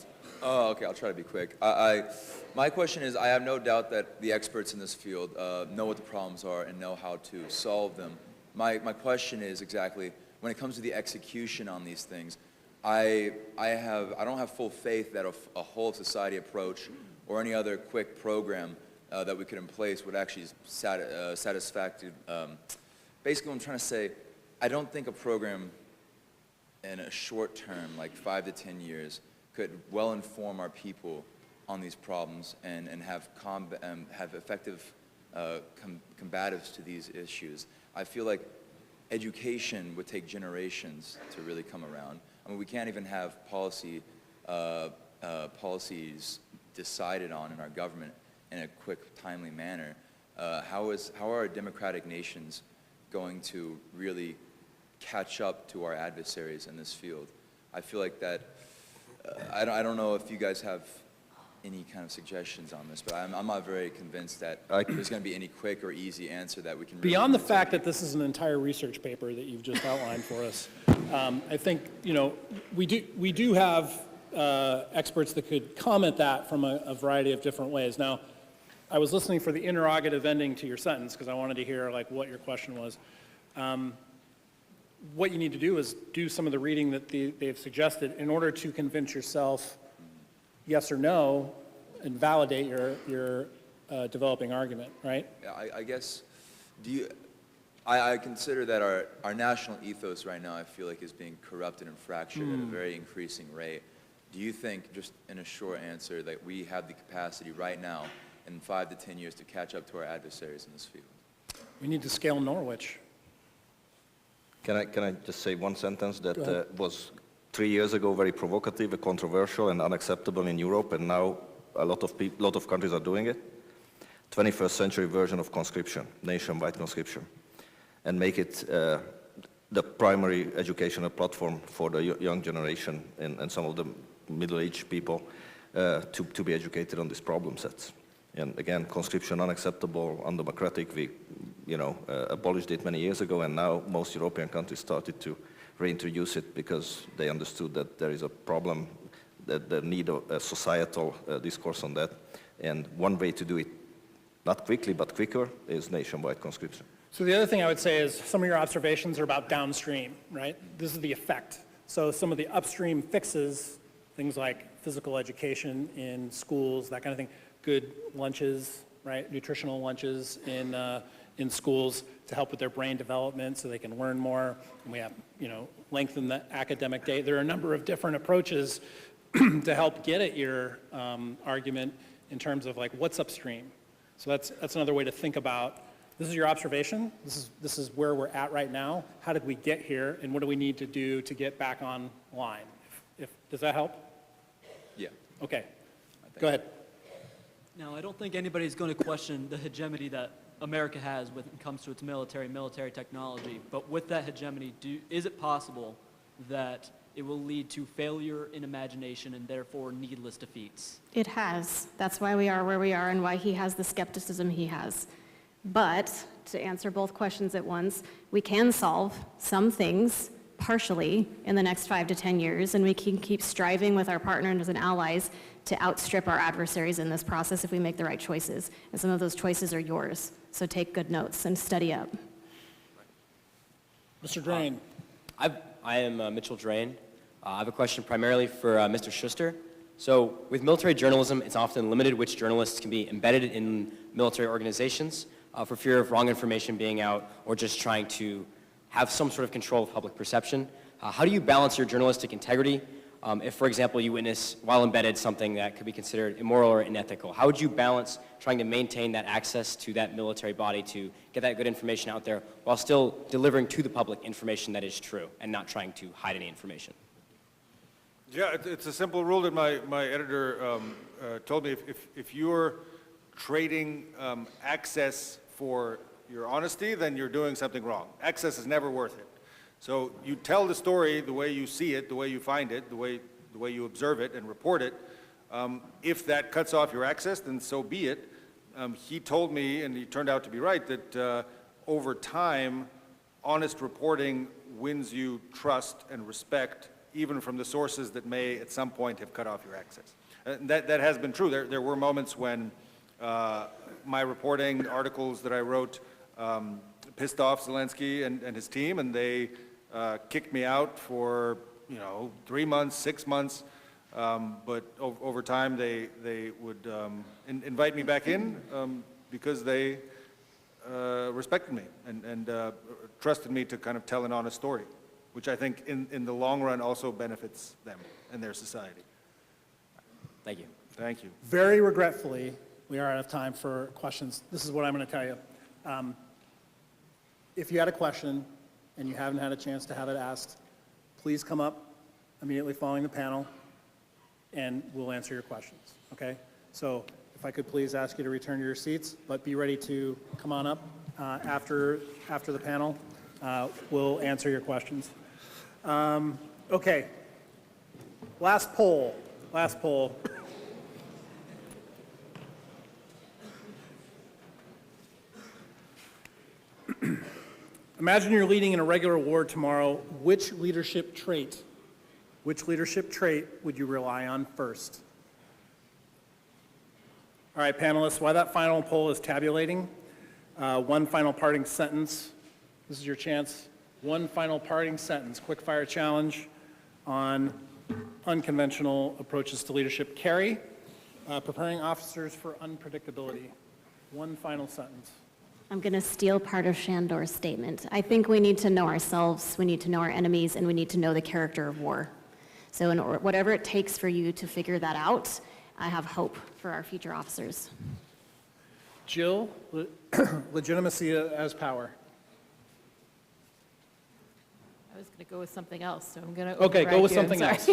Oh, okay, I'll try to be quick. My question is, I have no doubt that the experts in this field know what the problems are and know how to solve them. My question is exactly, when it comes to the execution on these things, I don't have full faith that a whole society approach or any other quick program that we could in place would actually satisfactory. Basically, what I'm trying to say, I don't think a program in a short term, like 5 to 10 years, could well inform our people on these problems and have effective combatives to these issues. I feel like education would take generations to really come around. I mean, we can't even have policies decided on in our government in a quick, timely manner. How are our democratic nations going to really catch up to our adversaries in this field? I feel like that, I don't know if you guys have any kind of suggestions on this, but I'm not very convinced that there's going to be any quick or easy answer that we can really Beyond the fact that this is an entire research paper that you've just outlined for us, I think, we do have experts that could comment that from a variety of different ways. Now, I was listening for the interrogative ending to your sentence because I wanted to hear what your question was. What you need to do is do some of the reading that they've suggested in order to convince yourself yes or no and validate your developing argument, right? Yeah, I guess, I consider that our national ethos right now, I feel like, is being corrupted and fractured at a very increasing rate. Do you think, just in a short answer, that we have the capacity right now in 5 to 10 years to catch up to our adversaries in this field? We need to scale Norwich. Can I just say one sentence that was 3 years ago very provocative, controversial, and unacceptable in Europe, and now a lot of countries are doing it? 21st century version of conscription, nationwide conscription, and make it the primary educational platform for the young generation and some of the middle-aged people to be educated on these problem sets. And again, conscription unacceptable, undemocratic. We, abolished it many years ago, and now most European countries started to reintroduce it because they understood that there is a problem, that they need a societal discourse on that. And one way to do it, not quickly but quicker, is nationwide conscription. So the other thing I would say is some of your observations are about downstream, right? This is the effect. So some of the upstream fixes, things like physical education in schools, that kind of thing, good lunches, right, nutritional lunches in schools to help with their brain development so they can learn more. And we have, lengthen the academic day. There are a number of different approaches to help get at your argument in terms of like what's upstream. So that's another way to think about, this is your observation, this is where we're at right now, how did we get here, and what do we need to do to get back online? Does that help? Yeah. Okay, go ahead. Now, I don't think anybody's going to question the hegemony that America has when it comes to its military technology, but with that hegemony, is it possible that it will lead to failure in imagination and therefore needless defeats? It has. That's why we are where we are and why he has the skepticism he has. But to answer both questions at once, we can solve some things partially in the next 5 to 10 years, and we can keep striving with our partners and allies to outstrip our adversaries in this process if we make the right choices. And some of those choices are yours. So take good notes and study up. Mr. Drain. I am Mitchell Drain. I have a question primarily for Mr. Schuster. So with military journalism, it's often limited which journalists can be embedded in military organizations for fear of wrong information being out or just trying to have some sort of control of public perception. How do you balance your journalistic integrity if, for example, you witness while embedded something that could be considered immoral or unethical? How would you balance trying to maintain that access to that military body to get that good information out there while still delivering to the public information that is true and not trying to hide any information? Yeah, it's a simple rule that my editor told me. If you're trading access for your honesty, then you're doing something wrong. Access is never worth it. So you tell the story the way you see it, the way you find it, the way you observe it and report it. If that cuts off your access, then so be it. He told me, and he turned out to be right, that over time, honest reporting wins you trust and respect, even from the sources that may at some point have cut off your access. That has been true. There were moments when my reporting, articles that I wrote, pissed off Zelensky and his team, and they kicked me out for 3 months, 6 months. But over time, they would invite me back in because they respected me and trusted me to kind of tell an honest story, which I think in the long run also benefits them and their society. Thank you. Thank you. Very regretfully, we are out of time for questions. This is what I'm going to tell you. If you had a question and you haven't had a chance to have it asked, please come up immediately following the panel and we'll answer your questions, okay? So if I could please ask you to return to your seats, but be ready to come on up after the panel. We'll answer your questions. Okay, last poll. Imagine you're leading in a regular war tomorrow. Which leadership trait would you rely on first? All right, panelists, while that final poll is tabulating, one final parting sentence. This is your chance. One final parting sentence, quick fire challenge on unconventional approaches to leadership. Carrie, preparing officers for unpredictability. One final sentence. I'm going to steal part of Shandor's statement. I think we need to know ourselves, we need to know our enemies, and we need to know the character of war. So whatever it takes for you to figure that out, I have hope for our future officers. Jill, legitimacy as power. I was going to go with something else, so I'm going to Okay, go with something else.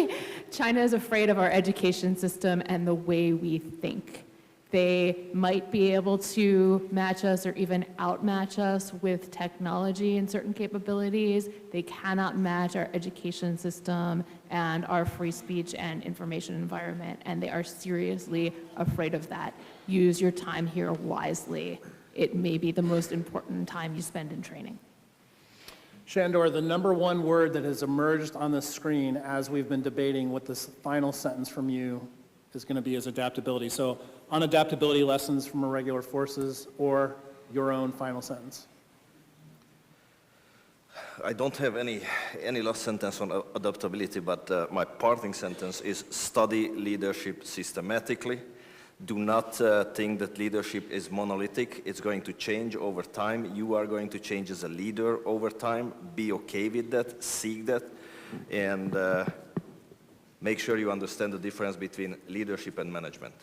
China is afraid of our education system and the way we think. They might be able to match us or even outmatch us with technology and certain capabilities. They cannot match our education system and our free speech and information environment, and they are seriously afraid of that. Use your time here wisely. It may be the most important time you spend in training. Shandor, the number one word that has emerged on the screen as we've been debating what this final sentence from you is going to be is adaptability. So on adaptability lessons from irregular forces or your own final sentence. I don't have any last sentence on adaptability, but my parting sentence is study leadership systematically. Do not think that leadership is monolithic. It's going to change over time. You are going to change as a leader over time. Be okay with that, seek that, and make sure you understand the difference between leadership and management.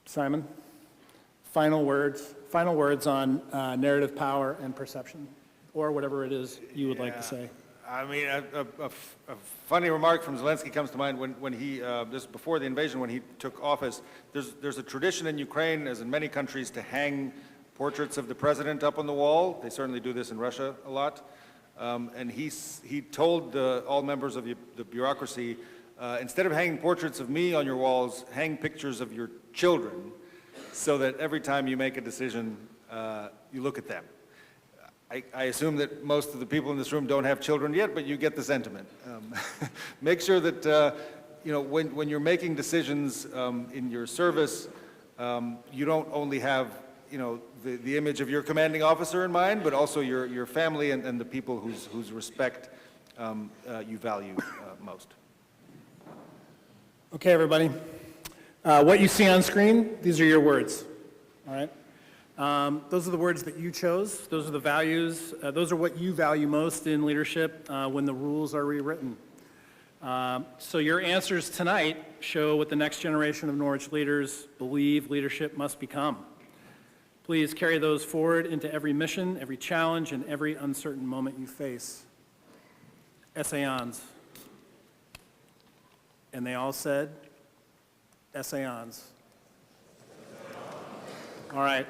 Simon, final words on narrative power and perception, or whatever it is you would like to say. I mean, a funny remark from Zelensky comes to mind when he, this before the invasion, when he took office. There's a tradition in Ukraine, as in many countries, to hang portraits of the president up on the wall. They certainly do this in Russia a lot. And he told all members of the bureaucracy, instead of hanging portraits of me on your walls, hang pictures of your children, so that every time you make a decision, you look at them. I assume that most of the people in this room don't have children yet, but you get the sentiment. Make sure that when you're making decisions in your service, you don't only have the image of your commanding officer in mind, but also your family and the people whose respect you value most. Okay, everybody. What you see on screen, these are your words, all right? Those are the words that you chose. Those are the values. Those are what you value most in leadership when the rules are rewritten. So your answers tonight show what the next generation of Norwich leaders believe leadership must become. Please carry those forward into every mission, every challenge, and every uncertain moment you face. Essayons. And they all said, Essayons. All right.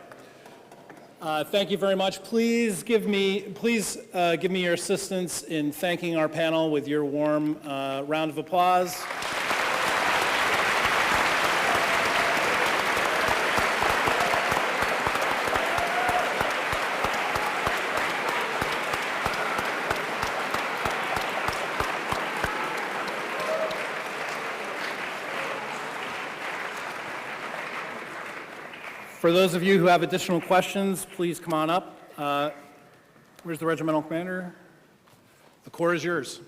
Thank you very much. Please give me your assistance in thanking our panel with your warm round of applause. For those of you who have additional questions, please come on up. Where's the regimental commander? The Corps is yours.